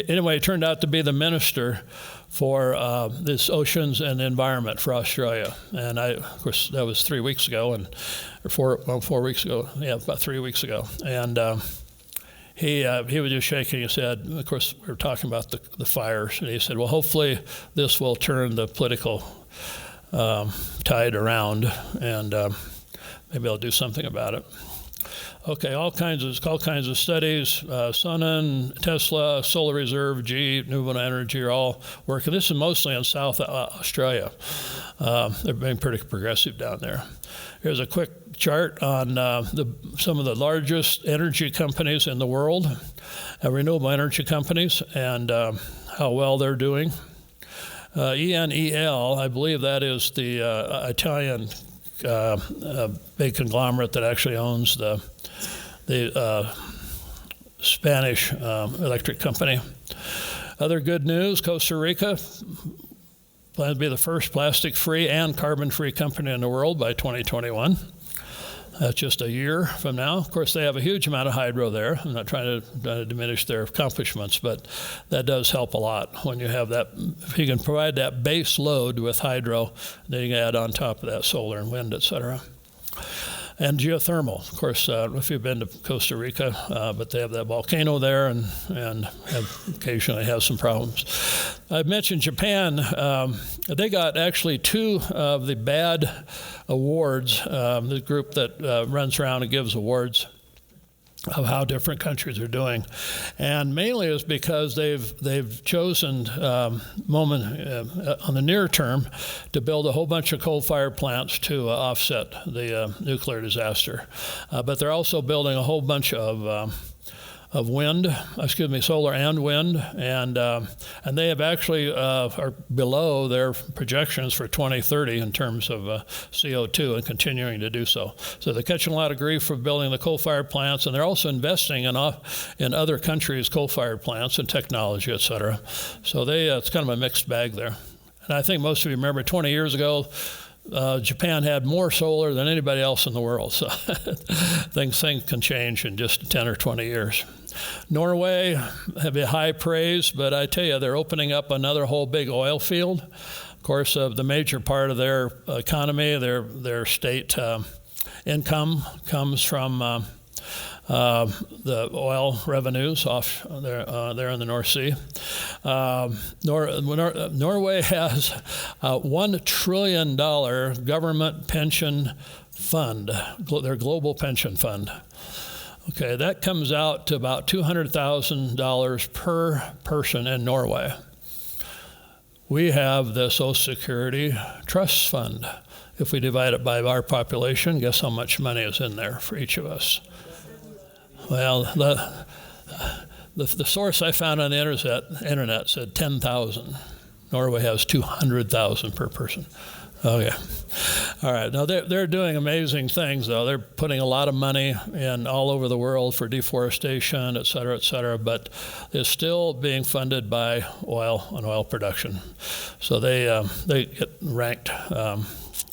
anyway, it turned out to be the minister for this oceans and the environment for Australia. And of course, that was 3 weeks ago, or 4 weeks ago. Yeah, about 3 weeks ago. And he was just shaking his head. Of course, we were talking about the fires, and he said, well, hopefully this will turn the political tide around, and maybe I'll do something about it. Okay, all kinds of studies. Sunnen, Tesla, Solar Reserve, GE, Nuvo Energy are all working. This is mostly in South Australia. They're being pretty progressive down there. Here's a quick chart on some of the largest energy companies in the world, renewable energy companies, and how well they're doing. ENEL, I believe that is the Italian big conglomerate that actually owns the Spanish electric company. Other good news, Costa Rica Plan to be the first plastic-free and carbon-free company in the world by 2021. That's just a year from now. Of course, they have a huge amount of hydro there. I'm not trying to diminish their accomplishments, but that does help a lot when you have that. If you can provide that base load with hydro, then you can add on top of that solar and wind, et cetera. And geothermal, of course, if you've been to Costa Rica, but they have that volcano there and occasionally have some problems. I mentioned Japan. They got actually 2 of the BAD awards, the group that runs around and gives awards of how different countries are doing, and mainly is because they've chosen on the near term to build a whole bunch of coal-fired plants to offset the nuclear disaster, but they're also building a whole bunch of solar and wind, and they have actually are below their projections for 2030 in terms of CO2 and continuing to do so. So they're catching a lot of grief for building the coal-fired plants, and they're also investing in other countries' coal-fired plants and technology, et cetera. So it's kind of a mixed bag there. And I think most of you remember 20 years ago, Japan had more solar than anybody else in the world, so things can change in just 10 or 20 years. Norway have a high praise, but I tell you, they're opening up another whole big oil field. Of course, the major part of their economy, their state income comes from the oil revenues off there in the North Sea. Norway has a $1 trillion government pension fund, their global pension fund. Okay, that comes out to about $200,000 per person in Norway. We have the Social Security Trust Fund. If we divide it by our population, guess how much money is in there for each of us? Well, the source I found on the internet said 10,000. Norway has 200,000 per person. Okay. All right. Now, they're doing amazing things, though. They're putting a lot of money in all over the world for deforestation, et cetera, but it's still being funded by oil and oil production. So they get ranked, kind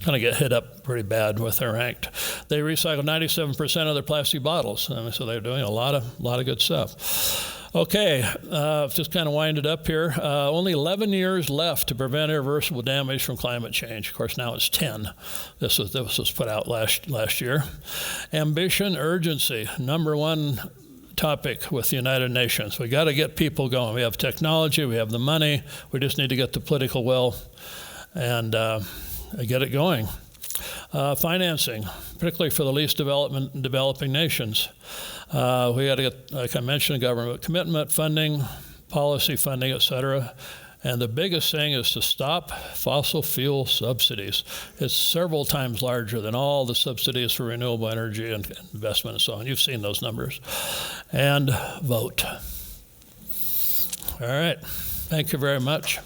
of get hit up pretty bad with their ranked. They recycle 97% of their plastic bottles, so they're doing a lot of good stuff. Okay, just kind of wind it up here. Only 11 years left to prevent irreversible damage from climate change. Of course, now it's 10. This was put out last year. Ambition, urgency, number one topic with the United Nations. We got to get people going. We have technology, we have the money. We just need to get the political will and get it going. Financing, particularly for the least developing nations. We got to get, like I mentioned, government commitment, funding, policy funding, et cetera. And the biggest thing is to stop fossil fuel subsidies. It's several times larger than all the subsidies for renewable energy and investment and so on. You've seen those numbers. And vote. All right. Thank you very much.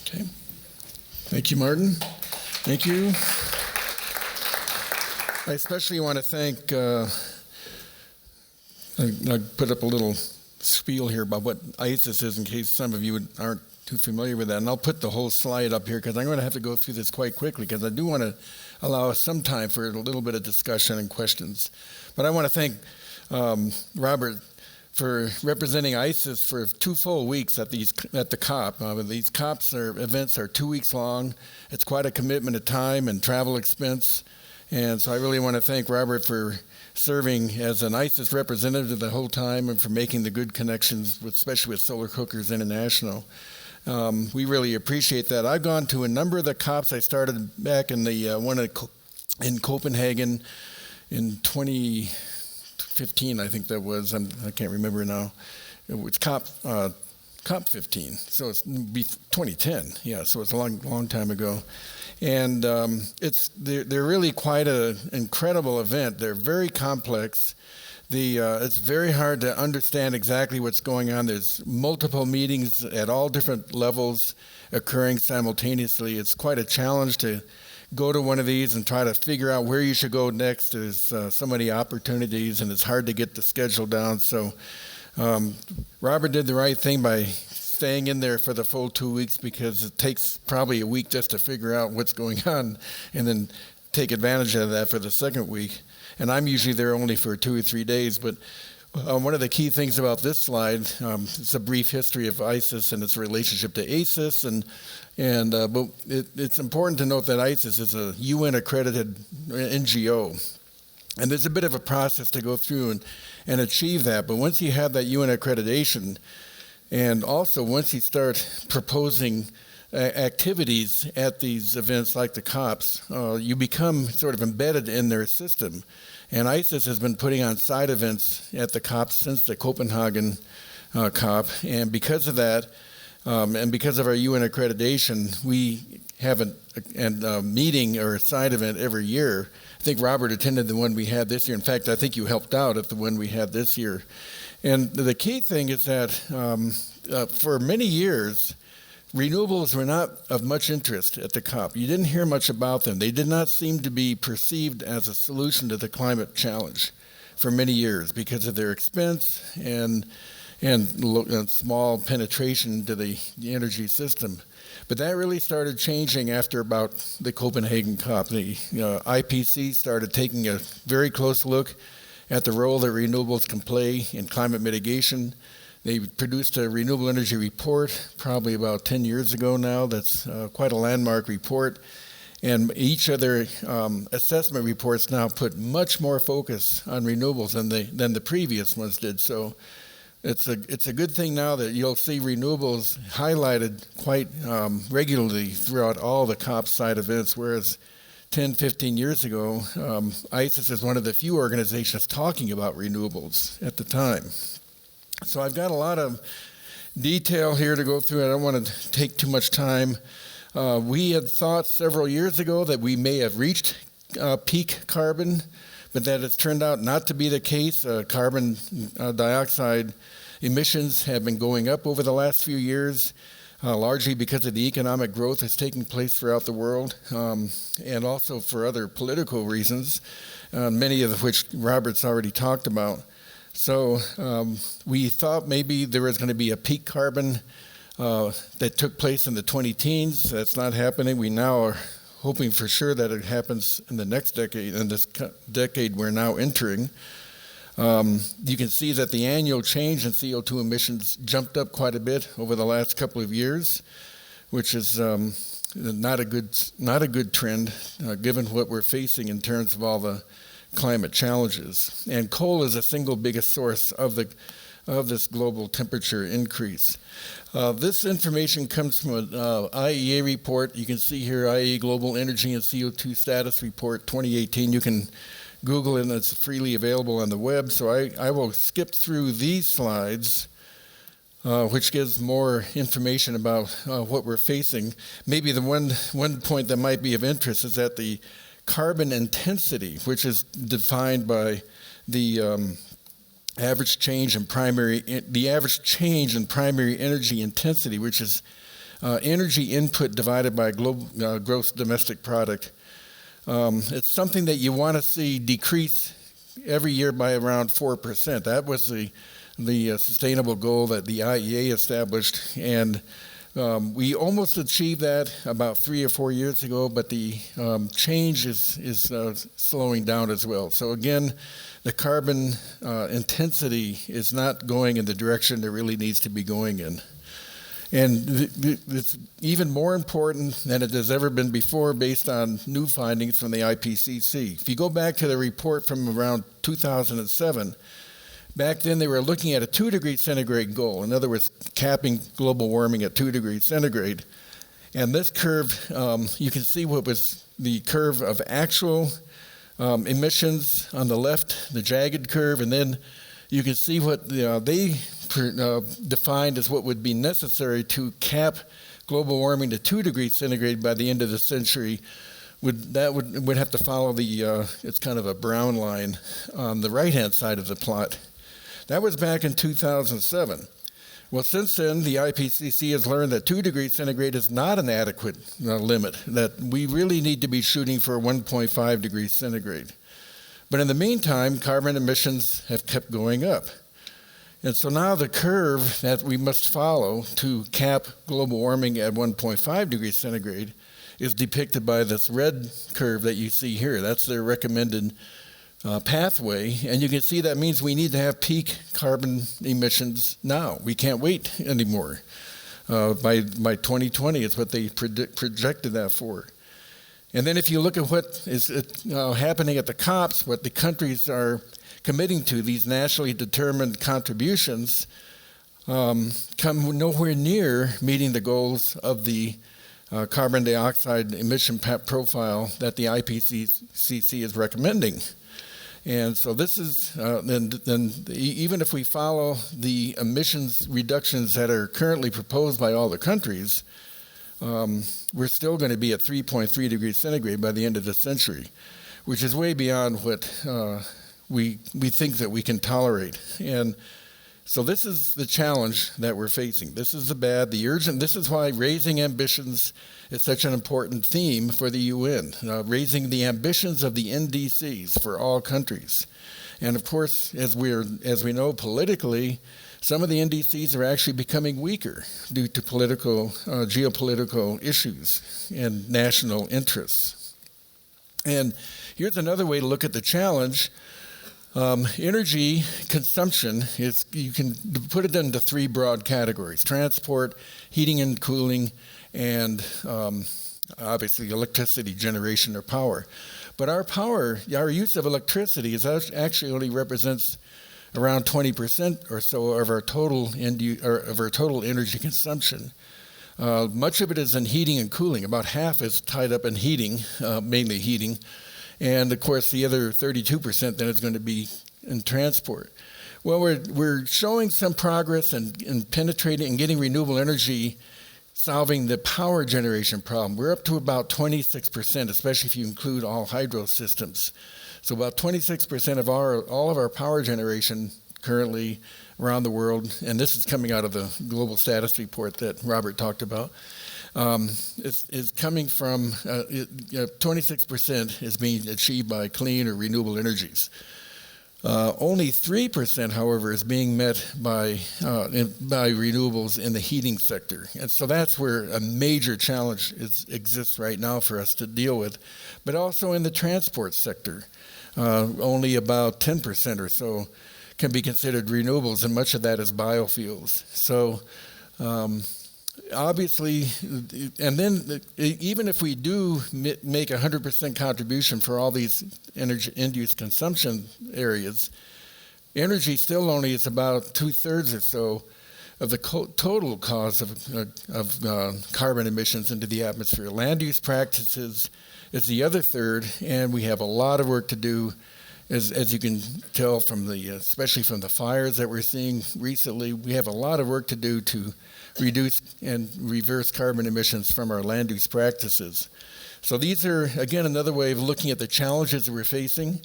Okay. Thank you, Martin. Thank you. I especially want to thank, I put up a little spiel here about what ISIS is in case some of you aren't too familiar with that. And I'll put the whole slide up here because I'm going to have to go through this quite quickly because I do want to allow us some time for a little bit of discussion and questions. But I want to thank Robert for representing ISIS for 2 full weeks at the COP. These events are 2 weeks long. It's quite a commitment of time and travel expense. And so I really want to thank Robert for serving as an ISIS representative the whole time and for making the good connections, especially with Solar Cookers International. We really appreciate that. I've gone to a number of the COPs. I started back in the one in Copenhagen in 2015, I think that was. I can't remember now. It was COP 15, so it's 2010. Yeah, so it's a long time ago. And they're really quite an incredible event. They're very complex. It's very hard to understand exactly what's going on. There's multiple meetings at all different levels occurring simultaneously. It's quite a challenge to go to one of these and try to figure out where you should go next. There's so many opportunities, and it's hard to get the schedule down. So Robert did the right thing by staying in there for the full 2 weeks, because it takes probably a week just to figure out what's going on and then take advantage of that for the second week. And I'm usually there only for 2 or 3 days. But one of the key things about this slide, it's a brief history of ICES and its relationship to ACES. But it's important to note that ICES is a UN-accredited NGO. And there's a bit of a process to go through and achieve that. But once you have that UN accreditation, and also once you start proposing activities at these events like the COPs, you become sort of embedded in their system. And ICES has been putting on side events at the COPs since the Copenhagen COP. And because of that, and because of our UN accreditation, we have a meeting or a side event every year. I think Robert attended the one we had this year. In fact, I think you helped out at the one we had this year. And the key thing is that for many years, renewables were not of much interest at the COP. You didn't hear much about them. They did not seem to be perceived as a solution to the climate challenge for many years because of their expense and small penetration to the energy system. But that really started changing after about the Copenhagen COP. The IPC started taking a very close look at the role that renewables can play in climate mitigation. They produced a renewable energy report probably about 10 years ago now. That's quite a landmark report. And each of their assessment reports now put much more focus on renewables than the previous ones did. So it's a good thing now that you'll see renewables highlighted quite regularly throughout all the COP side events, whereas 10, 15 years ago, ICES is one of the few organizations talking about renewables at the time. So I've got a lot of detail here to go through. I don't want to take too much time. We had thought several years ago that we may have reached peak carbon, but that it's turned out not to be the case. Carbon dioxide emissions have been going up over the last few years, largely because of the economic growth that's taking place throughout the world, and also for other political reasons, many of which Robert's already talked about. So we thought maybe there was going to be a peak carbon that took place in the 20-teens. That's not happening. We now are hoping for sure that it happens in the next decade, in this decade we're now entering. You can see that the annual change in CO2 emissions jumped up quite a bit over the last couple of years, which is not a good trend given what we're facing in terms of all the climate challenges. And coal is the single biggest source of this global temperature increase. This information comes from an IEA report. You can see here IEA Global Energy and CO2 Status Report 2018. You can Google it, and it's freely available on the web. So I will skip through these slides, which gives more information about what we're facing. Maybe the one point that might be of interest is that the carbon intensity, which is defined by the average change in primary energy intensity, which is energy input divided by global gross domestic product. It's something that you want to see decrease every year by around 4%. That was the sustainable goal that the IEA established, and we almost achieved that about 3 or 4 years ago, but the change is slowing down as well. So again, the carbon intensity is not going in the direction it really needs to be going in. And it's even more important than it has ever been before based on new findings from the IPCC. If you go back to the report from around 2007, back then they were looking at a 2 degree centigrade goal. In other words, capping global warming at 2 degrees centigrade. And this curve, you can see what was the curve of actual emissions on the left, the jagged curve, and then you can see what they defined as what would be necessary to cap global warming to 2 degrees centigrade by the end of the century. Would have to follow it's kind of a brown line on the right-hand side of the plot. That was back in 2007. Well, since then, the IPCC has learned that 2 degrees centigrade is not an adequate limit, that we really need to be shooting for 1.5 degrees centigrade. But in the meantime, carbon emissions have kept going up. And so now the curve that we must follow to cap global warming at 1.5 degrees centigrade is depicted by this red curve that you see here. That's their recommended pathway. And you can see that means we need to have peak carbon emissions now. We can't wait anymore. By 2020 is what they projected that for. And then if you look at what is happening at the COPs, what the countries are committing to, these nationally determined contributions, come nowhere near meeting the goals of the carbon dioxide emission profile that the IPCC is recommending. And so this is, even if we follow the emissions reductions that are currently proposed by all the countries, we're still going to be at 3.3 degrees centigrade by the end of the century, which is way beyond what we think that we can tolerate. And so this is the challenge that we're facing. This is the urgent. This is why raising ambitions is such an important theme for the UN, raising the ambitions of the NDCs for all countries. And of course, as we know politically, some of the NDCs are actually becoming weaker due to geopolitical issues and national interests. And here's another way to look at the challenge. Energy consumption you can put it into three broad categories: transport, heating and cooling, and obviously electricity generation or power. But our use of electricity actually only represents around 20% or so of our total energy consumption. Much of it is in heating and cooling. About half is tied up in heating, mainly heating. And of course, the other 32% then is going to be in transport. Well, we're showing some progress in penetrating and getting renewable energy, solving the power generation problem. We're up to about 26%, especially if you include all hydro systems. So about 26% of all of our power generation currently around the world, and this is coming out of the global status report that Robert talked about, is coming from 26% is being achieved by clean or renewable energies. Only 3%, however, is being met by renewables in the heating sector. And so that's where a major challenge exists right now for us to deal with. But also in the transport sector, only about 10% or so can be considered renewables, and much of that is biofuels. So obviously, and then even if we do make 100% contribution for all these energy end-use consumption areas, energy still only is about 2/3 or so of the total cause of carbon emissions into the atmosphere. Land use practices is the other third, and we have a lot of work to do, as you can tell from especially from the fires that we're seeing recently. We have a lot of work to do to reduce and reverse carbon emissions from our land use practices. So these are, again, another way of looking at the challenges that we're facing.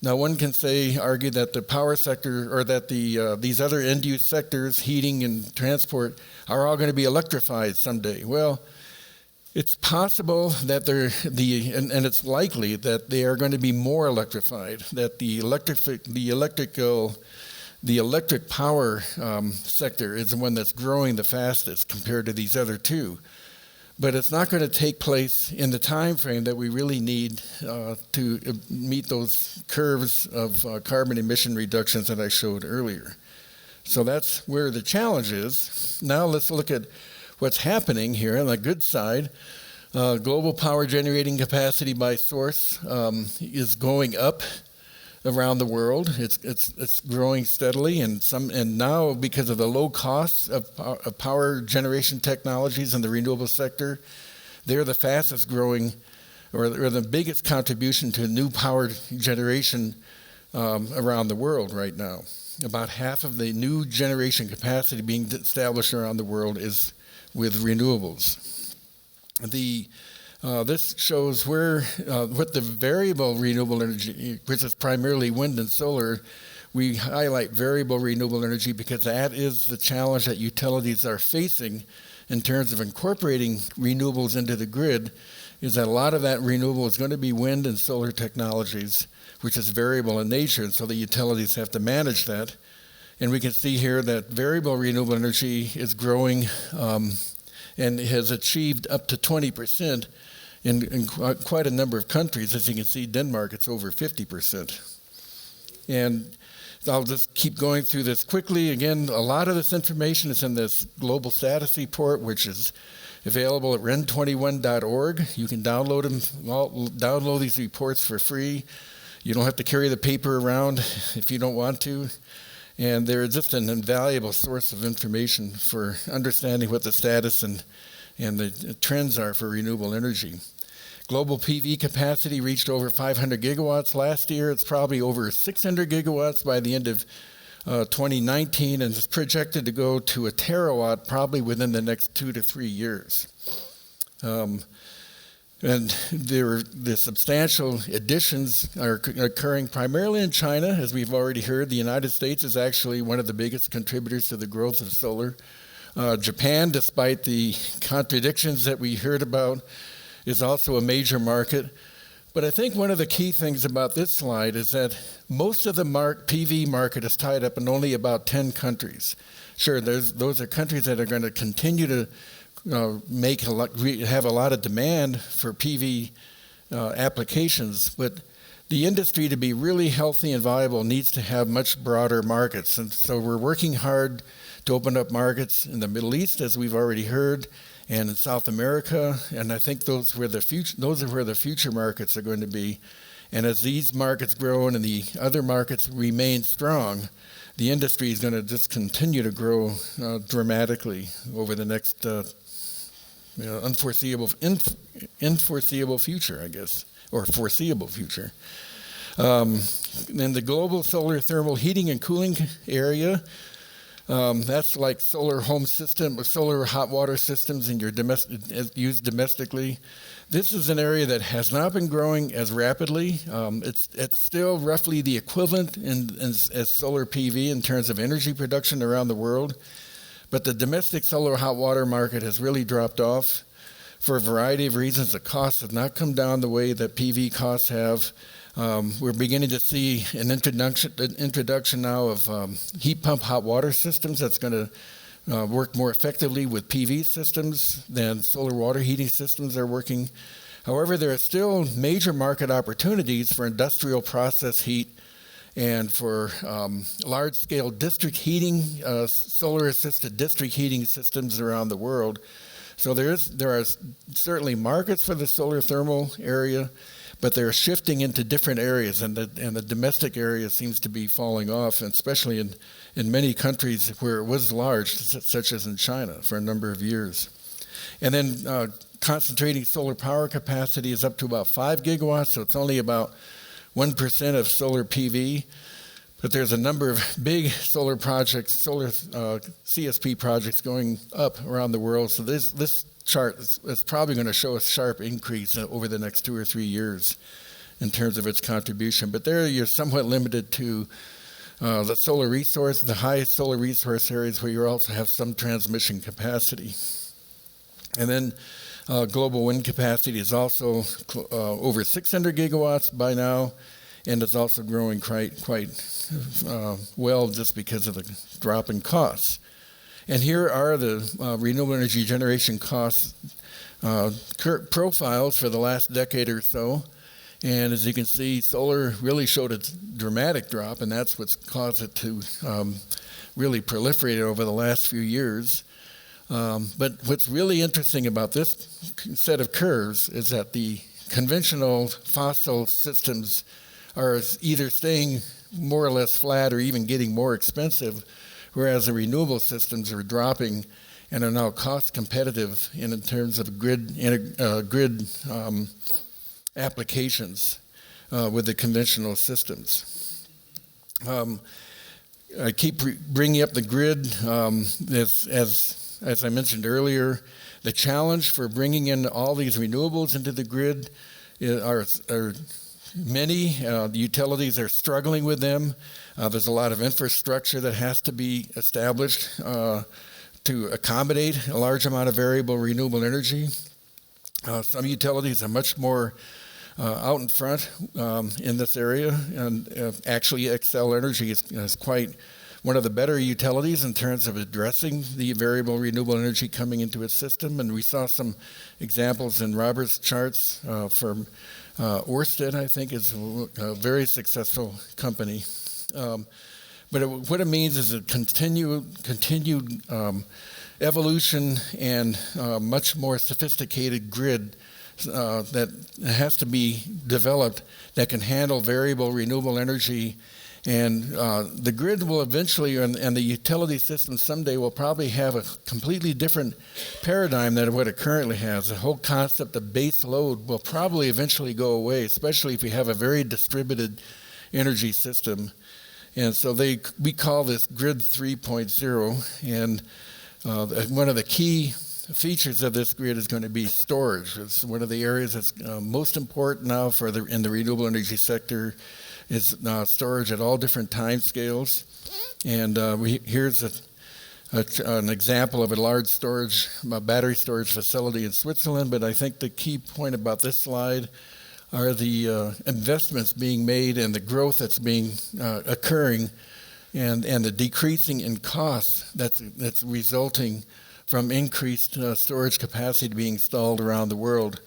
Now, one can argue that the power sector, or that these other end-use sectors, heating and transport, are all going to be electrified someday. Well, it's possible that and it's likely that they are going to be more electrified, that the electric power sector is the one that's growing the fastest compared to these other two. But it's not going to take place in the time frame that we really need to meet those curves of carbon emission reductions that I showed earlier. So that's where the challenge is. Now let's look at what's happening here on the good side. Global power generating capacity by source is going up around the world. It's growing steadily, and now because of the low costs of power generation technologies in the renewable sector, they're the fastest growing, or the biggest contribution to new power generation around the world right now. About half of the new generation capacity being established around the world is with renewables. This shows what the variable renewable energy, which is primarily wind and solar. We highlight variable renewable energy because that is the challenge that utilities are facing in terms of incorporating renewables into the grid, is that a lot of that renewable is going to be wind and solar technologies, which is variable in nature, and so the utilities have to manage that. And we can see here that variable renewable energy is growing and has achieved up to 20% in quite a number of countries. As you can see, Denmark, it's over 50%. And I'll just keep going through this quickly. Again, a lot of this information is in this global status report, which is available at ren21.org. You can download them, download these reports for free. You don't have to carry the paper around if you don't want to. And they're just an invaluable source of information for understanding what the status and the trends are for renewable energy. Global PV capacity reached over 500 gigawatts last year. It's probably over 600 gigawatts by the end of 2019, and it's projected to go to a terawatt probably within the next 2 to 3 years. And the substantial additions are occurring primarily in China. As we've already heard, the United States is actually one of the biggest contributors to the growth of solar. Japan, despite the contradictions that we heard about, is also a major market. But I think one of the key things about this slide is that most of the PV market is tied up in only about 10 countries. Sure, those are countries that are going to continue to have a lot of demand for PV applications, but the industry, to be really healthy and viable, needs to have much broader markets. And so we're working hard to open up markets in the Middle East, as we've already heard, and in South America, and I think those are where the future markets are going to be. And as these markets grow and the other markets remain strong, the industry is going to just continue to grow dramatically over the next unforeseeable future, I guess, or foreseeable future. In the global solar thermal heating and cooling area, that's like solar home system, solar hot water systems in your used domestically. This is an area that has not been growing as rapidly. It's still roughly the equivalent as solar PV in terms of energy production around the world. But the domestic solar hot water market has really dropped off for a variety of reasons. The costs have not come down the way that PV costs have. We're beginning to see an introduction now of heat pump hot water systems that's going to work more effectively with PV systems than solar water heating systems are working. However, there are still major market opportunities for industrial process heat and for large-scale district heating, solar-assisted district heating systems around the world. So there are certainly markets for the solar thermal area, but they're shifting into different areas, and the domestic area seems to be falling off, and especially in many countries where it was large, such as in China, for a number of years. And then concentrating solar power capacity is up to about 5 gigawatts, so it's only about 1% of solar PV, but there's a number of big solar projects, solar CSP projects going up around the world. So this chart is probably going to show a sharp increase over the next 2 or 3 years in terms of its contribution. But there you're somewhat limited to the solar resource, the high solar resource areas where you also have some transmission capacity. And then global wind capacity is also over 600 gigawatts by now, and it's also growing quite well just because of the drop in costs. And here are the renewable energy generation cost profiles for the last decade or so. And as you can see, solar really showed a dramatic drop, and that's what's caused it to really proliferate over the last few years. But what's really interesting about this set of curves is that the conventional fossil systems are either staying more or less flat or even getting more expensive, whereas the renewable systems are dropping and are now cost competitive in terms of grid applications with the conventional systems. I keep bringing up the grid. As I mentioned earlier, the challenge for bringing in all these renewables into the grid are many. The utilities are struggling with them. There's a lot of infrastructure that has to be established to accommodate a large amount of variable renewable energy. Some utilities are much more out in front in this area, and actually Xcel Energy is quite one of the better utilities in terms of addressing the variable renewable energy coming into its system. And we saw some examples in Robert's charts from Ørsted, I think, is a very successful company. But what it means is a continued evolution and much more sophisticated grid that has to be developed that can handle variable renewable energy. And the grid will eventually, and the utility system someday will probably have a completely different paradigm than what it currently has. The whole concept of base load will probably eventually go away, especially if we have a very distributed energy system. And so we call this Grid 3.0, and one of the key features of this grid is going to be storage. It's one of the areas that's most important now in the renewable energy sector is storage at all different time scales. And here's an example of a large battery storage facility in Switzerland, but I think the key point about this slide are the investments being made and the growth that's being occurring and the decreasing in costs that's resulting from increased storage capacity being installed around the world.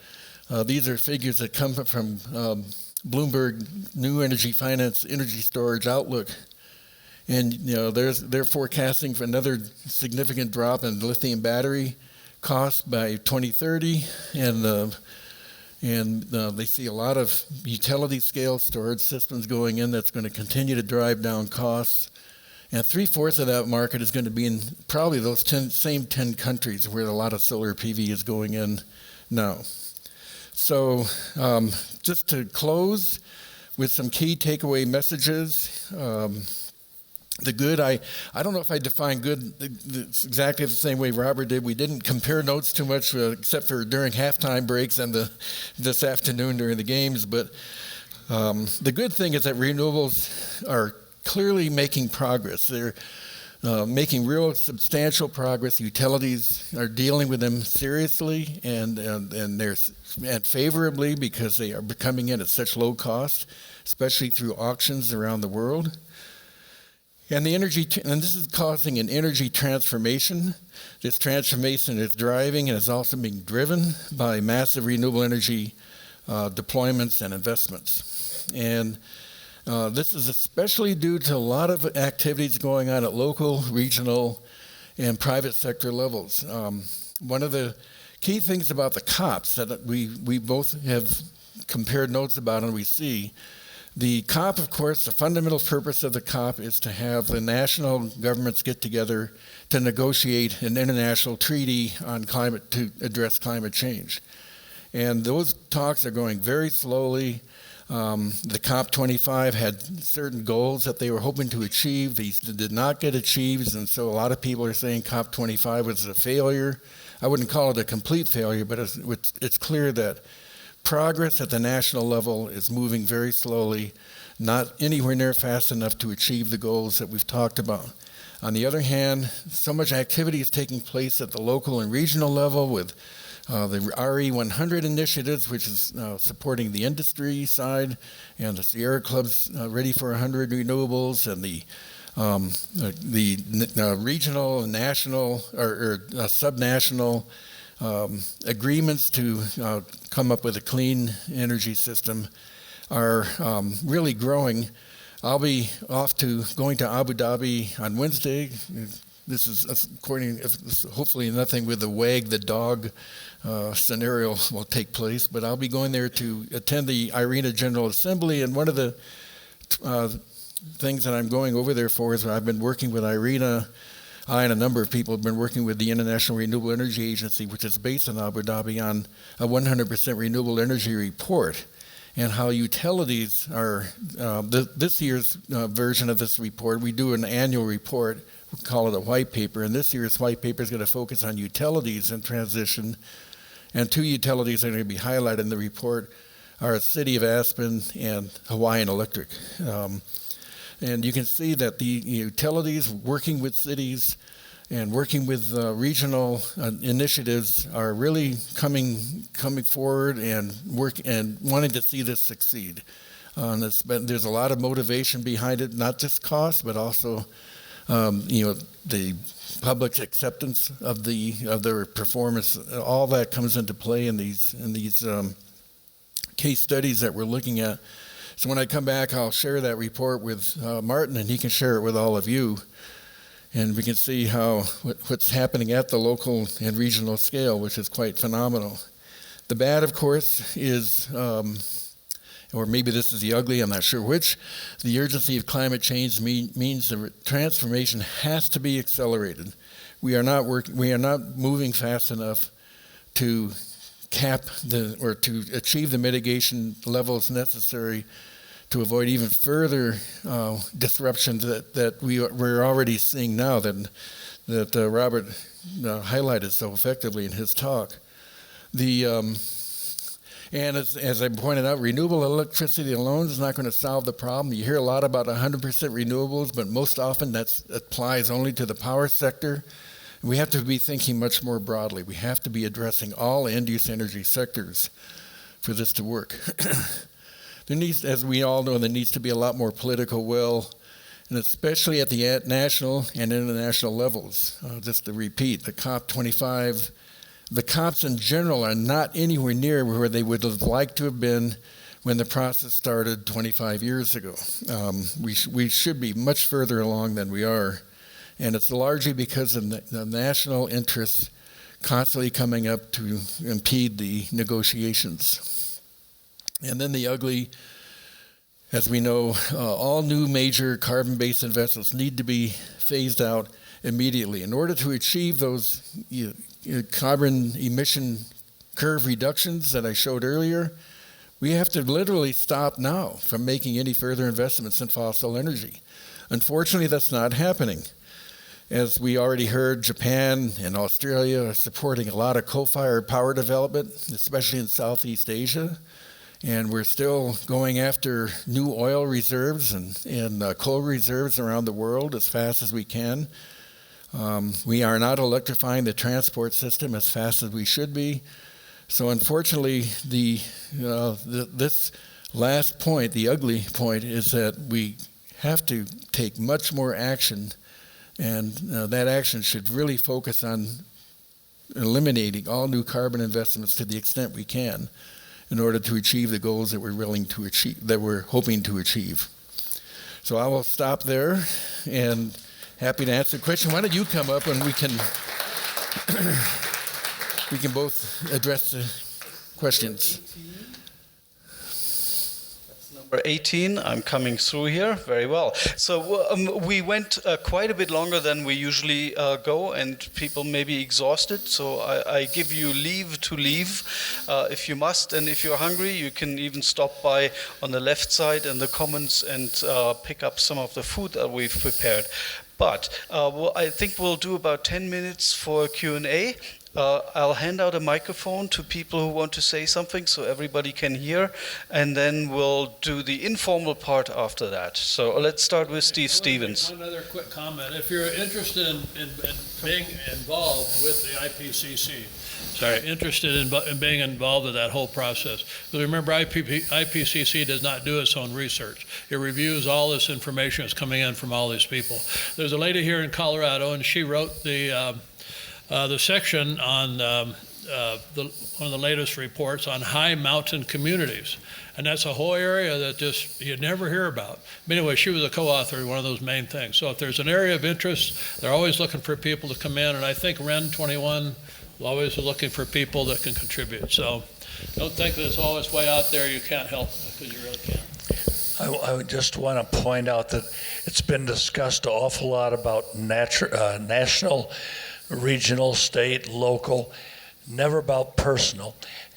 These are figures that come from Bloomberg New Energy Finance Energy Storage Outlook. And they're forecasting for another significant drop in lithium battery costs by 2030, and they see a lot of utility scale storage systems going in that's going to continue to drive down costs. And 3/4 of that market is going to be in probably those same 10 countries where a lot of solar PV is going in now. So just to close with some key takeaway messages, the good, I don't know if I define good exactly the same way Robert did. We didn't compare notes too much except for during halftime breaks and this afternoon during the games. But the good thing is that renewables are clearly making progress. They're making real substantial progress. Utilities are dealing with them seriously and favorably because they are coming in at such low cost, especially through auctions around the world. And this is causing an energy transformation. This transformation is driving and is also being driven by massive renewable energy deployments and investments. And this is especially due to a lot of activities going on at local, regional, and private sector levels. One of the key things about the COPs that we both have compared notes about and we see, the COP, of course, the fundamental purpose of the COP is to have the national governments get together to negotiate an international treaty on climate to address climate change. And those talks are going very slowly. The COP25 had certain goals that they were hoping to achieve. These did not get achieved, and so a lot of people are saying COP25 was a failure. I wouldn't call it a complete failure, but it's clear that progress at the national level is moving very slowly, not anywhere near fast enough to achieve the goals that we've talked about. On the other hand, so much activity is taking place at the local and regional level with the RE100 initiatives, which is supporting the industry side, and the Sierra Club's Ready for 100 Renewables, and the regional and national or subnational agreements to come up with a clean energy system are really growing. I'll be going to Abu Dhabi on Wednesday. This is hopefully nothing with the wag the dog scenario will take place, but I'll be going there to attend the IRENA General Assembly, and one of the things that I'm going over there for is I've been working with IRENA. I and a number of people have been working with the International Renewable Energy Agency, which is based in Abu Dhabi, on a 100% renewable energy report, and how utilities are, this year's version of this report, we do an annual report, we call it a white paper, and this year's white paper is going to focus on utilities in transition, and 2 utilities that are going to be highlighted in the report are City of Aspen and Hawaiian Electric. And you can see that the utilities working with cities and working with regional initiatives are really coming forward and wanting to see this succeed. There's a lot of motivation behind it, not just cost, but also the public's acceptance of their performance, all that comes into play in these case studies that we're looking at. So when I come back, I'll share that report with Martin, and he can share it with all of you, and we can see what's happening at the local and regional scale, which is quite phenomenal. The bad, of course, is, or maybe this is the ugly, I'm not sure which, the urgency of climate change means the transformation has to be accelerated. We are not moving fast enough to to achieve the mitigation levels necessary to avoid even further disruptions that we're already seeing now that Robert highlighted so effectively in his talk. And as I pointed out, renewable electricity alone is not going to solve the problem. You hear a lot about 100% renewables, but most often that applies only to the power sector. We have to be thinking much more broadly. We have to be addressing all end-use energy sectors for this to work. As we all know, there needs to be a lot more political will, and especially at the national and international levels. Just to repeat, the COP25, the COPs in general are not anywhere near where they would have liked to have been when the process started 25 years ago. We should be much further along than we are. And it's largely because of the national interests constantly coming up to impede the negotiations. And then the ugly, as we know, all new major carbon-based investments need to be phased out immediately. In order to achieve those carbon emission curve reductions that I showed earlier, we have to literally stop now from making any further investments in fossil energy. Unfortunately, that's not happening. As we already heard, Japan and Australia are supporting a lot of coal-fired power development, especially in Southeast Asia. And we're still going after new oil reserves and coal reserves around the world as fast as we can. We are not electrifying the transport system as fast as we should be. So unfortunately, this last point, the ugly point, is that we have to take much more action. And that action should really focus on eliminating all new carbon investments to the extent we can in order to achieve the goals that we're hoping to achieve. So I will stop there and happy to answer the question. Why don't you come up and we can both address the questions. Number 18, I'm coming through here very well. So we went quite a bit longer than we usually go, and people may be exhausted, so I give you leave to leave if you must, and if you're hungry you can even stop by on the left side in the commons and pick up some of the food that we've prepared. But I think we'll do about 10 minutes for Q&A. I'll hand out a microphone to people who want to say something so everybody can hear, and then we'll do the informal part after that. So let's start with Steve Stevens. One other quick comment. If you're interested in being involved with the IPCC, in being involved in that whole process. Because remember, IPCC does not do its own research. It reviews all this information that's coming in from all these people. There's a lady here in Colorado, and she wrote the section on one of the latest reports on high mountain communities. And that's a whole area that just you never hear about. But anyway, she was a co-author of one of those main things. So if there's an area of interest, they're always looking for people to come in. And I think REN 21 is always looking for people that can contribute. So don't think that it's always way out there you can't help, because you really can't. I would just want to point out that it's been discussed an awful lot about national, regional, state, local, never about personal.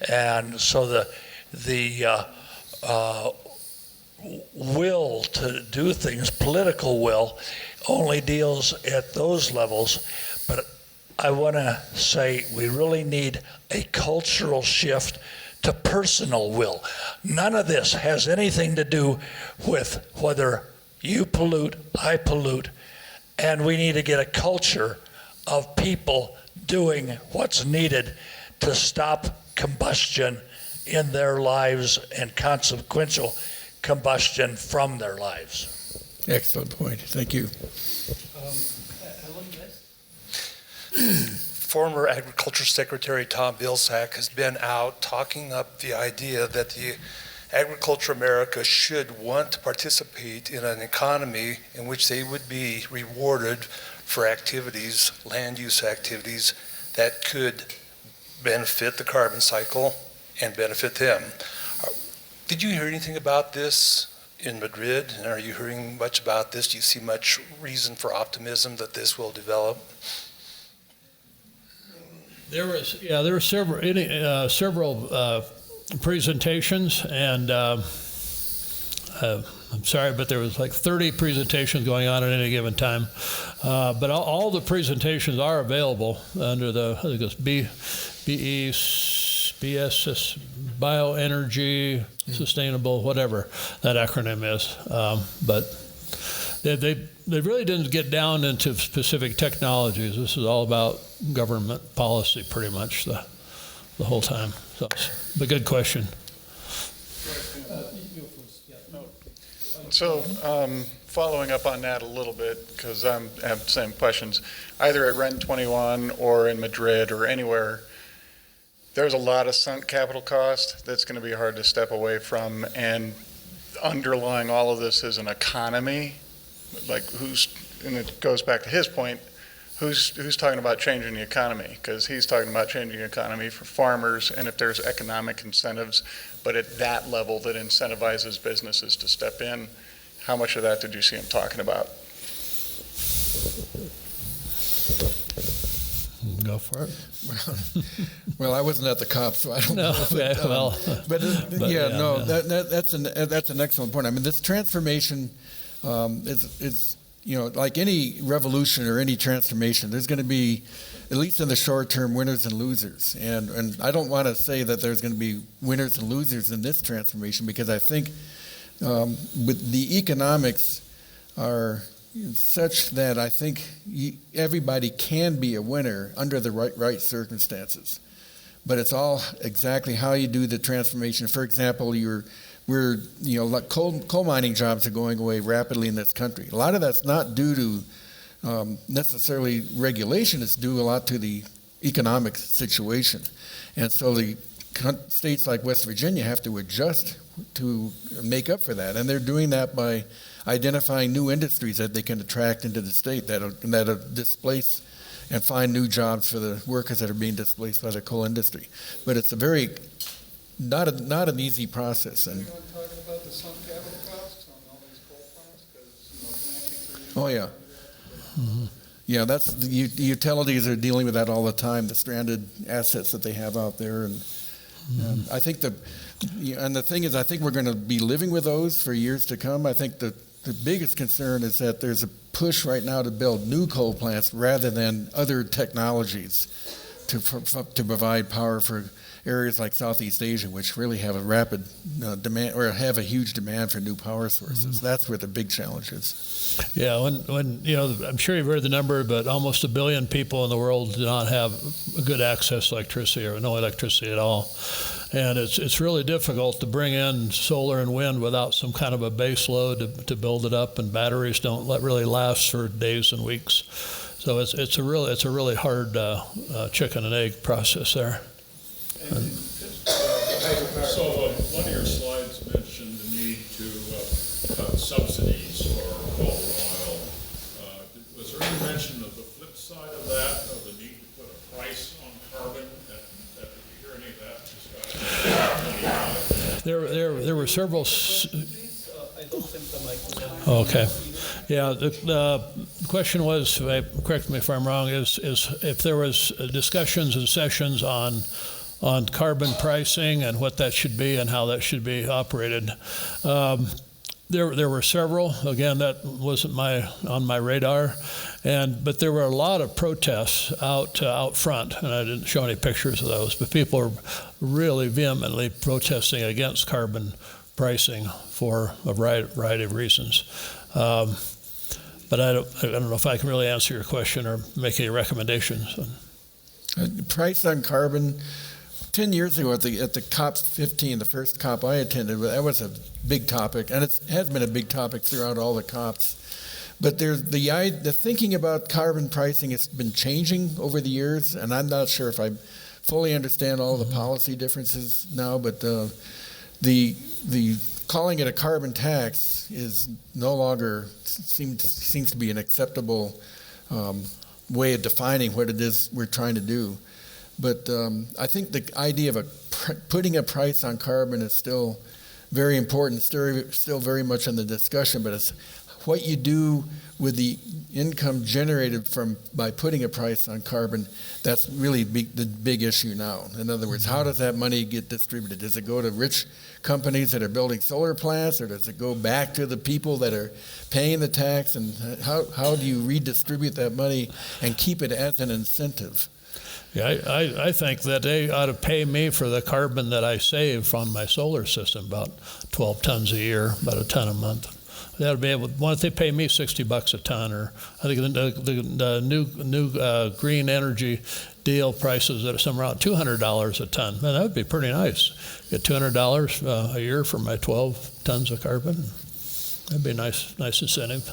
And so the will to do things, political will, only deals at those levels. But I want to say we really need a cultural shift to personal will. None of this has anything to do with whether you pollute, I pollute, and we need to get a culture of people doing what's needed to stop combustion in their lives and consequential combustion from their lives. Excellent point. Thank you. former Agriculture Secretary Tom Vilsack has been out talking up the idea that the agriculture America should want to participate in an economy in which they would be rewarded for activities, land use activities, that could benefit the carbon cycle and benefit them. Did you hear anything about this in Madrid? And are you hearing much about this? Do you see much reason for optimism that this will develop? There were several presentations, and I'm sorry, but there was like 30 presentations going on at any given time. But all the presentations are available under the, I think it's BSS, Bioenergy, Sustainable, whatever that acronym is. But they really didn't get down into specific technologies. This is all about government policy pretty much the whole time. So it's a good question. So, following up on that a little bit, because I have the same questions, either at REN 21 or in Madrid or anywhere, there's a lot of sunk capital cost that's going to be hard to step away from, and underlying all of this is an economy, like and it goes back to his point, who's talking about changing the economy? Because he's talking about changing the economy for farmers, and if there's economic incentives, but at that level that incentivizes businesses to step in, how much of that did you see him talking about? Go for it. Well, I wasn't at the COP, so I don't No, know. okay, well, That's an excellent point. I mean, this transformation is like any revolution or any transformation, there's going to be, at least in the short term, winners and losers. And I don't want to say that there's going to be winners and losers in this transformation, because I think with the economics are such that I think everybody can be a winner under the right circumstances. But it's all exactly how you do the transformation. For example, like coal mining jobs are going away rapidly in this country. A lot of that's not due to necessarily regulation. It's due a lot to the economic situation. And so the states like West Virginia have to adjust to make up for that. And they're doing that by identifying new industries that they can attract into the state that'll displace and find new jobs for the workers that are being displaced by the coal industry. But it's a very not an easy process. And Anyone talking about the sunk capital costs on all these coal plants? Because oh yeah. Mm-hmm. Yeah, that's the utilities are dealing with that all the time. The stranded assets that they have out there, and I think the thing is, I think we're going to be living with those for years to come. I think the biggest concern is that there's a push right now to build new coal plants rather than other technologies to provide power for areas like Southeast Asia, which really have a rapid demand, or have a huge demand for new power sources. Mm-hmm. That's where the big challenge is. Yeah, when I'm sure you've heard the number, but almost 1 billion people in the world do not have good access to electricity or no electricity at all. And it's really difficult to bring in solar and wind without some kind of a base load to build it up, and batteries don't really last for days and weeks. So it's a really hard chicken and egg process there. So one of your slides mentioned the need to cut subsidies for coal and oil. Was there any mention of the flip side of that, of the need to put a price on carbon? Did you hear any of that discussion? There were several. Okay. Yeah, the question was, correct me if I'm wrong, is if there was discussions and sessions on carbon pricing and what that should be and how that should be operated. There were several. Again, that wasn't on my radar, but there were a lot of protests out front, and I didn't show any pictures of those. But people are really vehemently protesting against carbon pricing for a variety of reasons. But I don't know if I can really answer your question or make any recommendations. Price on carbon. 10 years ago at the COP 15, the first COP I attended, that was a big topic, and it has been a big topic throughout all the COPs. But there's the thinking about carbon pricing has been changing over the years, and I'm not sure if I fully understand all the policy differences now. But the calling it a carbon tax is no longer seems to be an acceptable way of defining what it is we're trying to do. But I think the idea of putting a price on carbon is still very important, still very much in the discussion, but it's what you do with the income generated by putting a price on carbon, that's really the big issue now. In other words, how does that money get distributed? Does it go to rich companies that are building solar plants, or does it go back to the people that are paying the tax? And how do you redistribute that money and keep it as an incentive? Yeah, I think that they ought to pay me for the carbon that I save from my solar system, about 12 tons a year, about a ton a month. That would be able. Why don't they pay me $60 a ton? Or I think the new green energy deal prices that are somewhere around $200 a ton. Man, that would be pretty nice. Get $200 a year for my 12 tons of carbon. That'd be a nice incentive.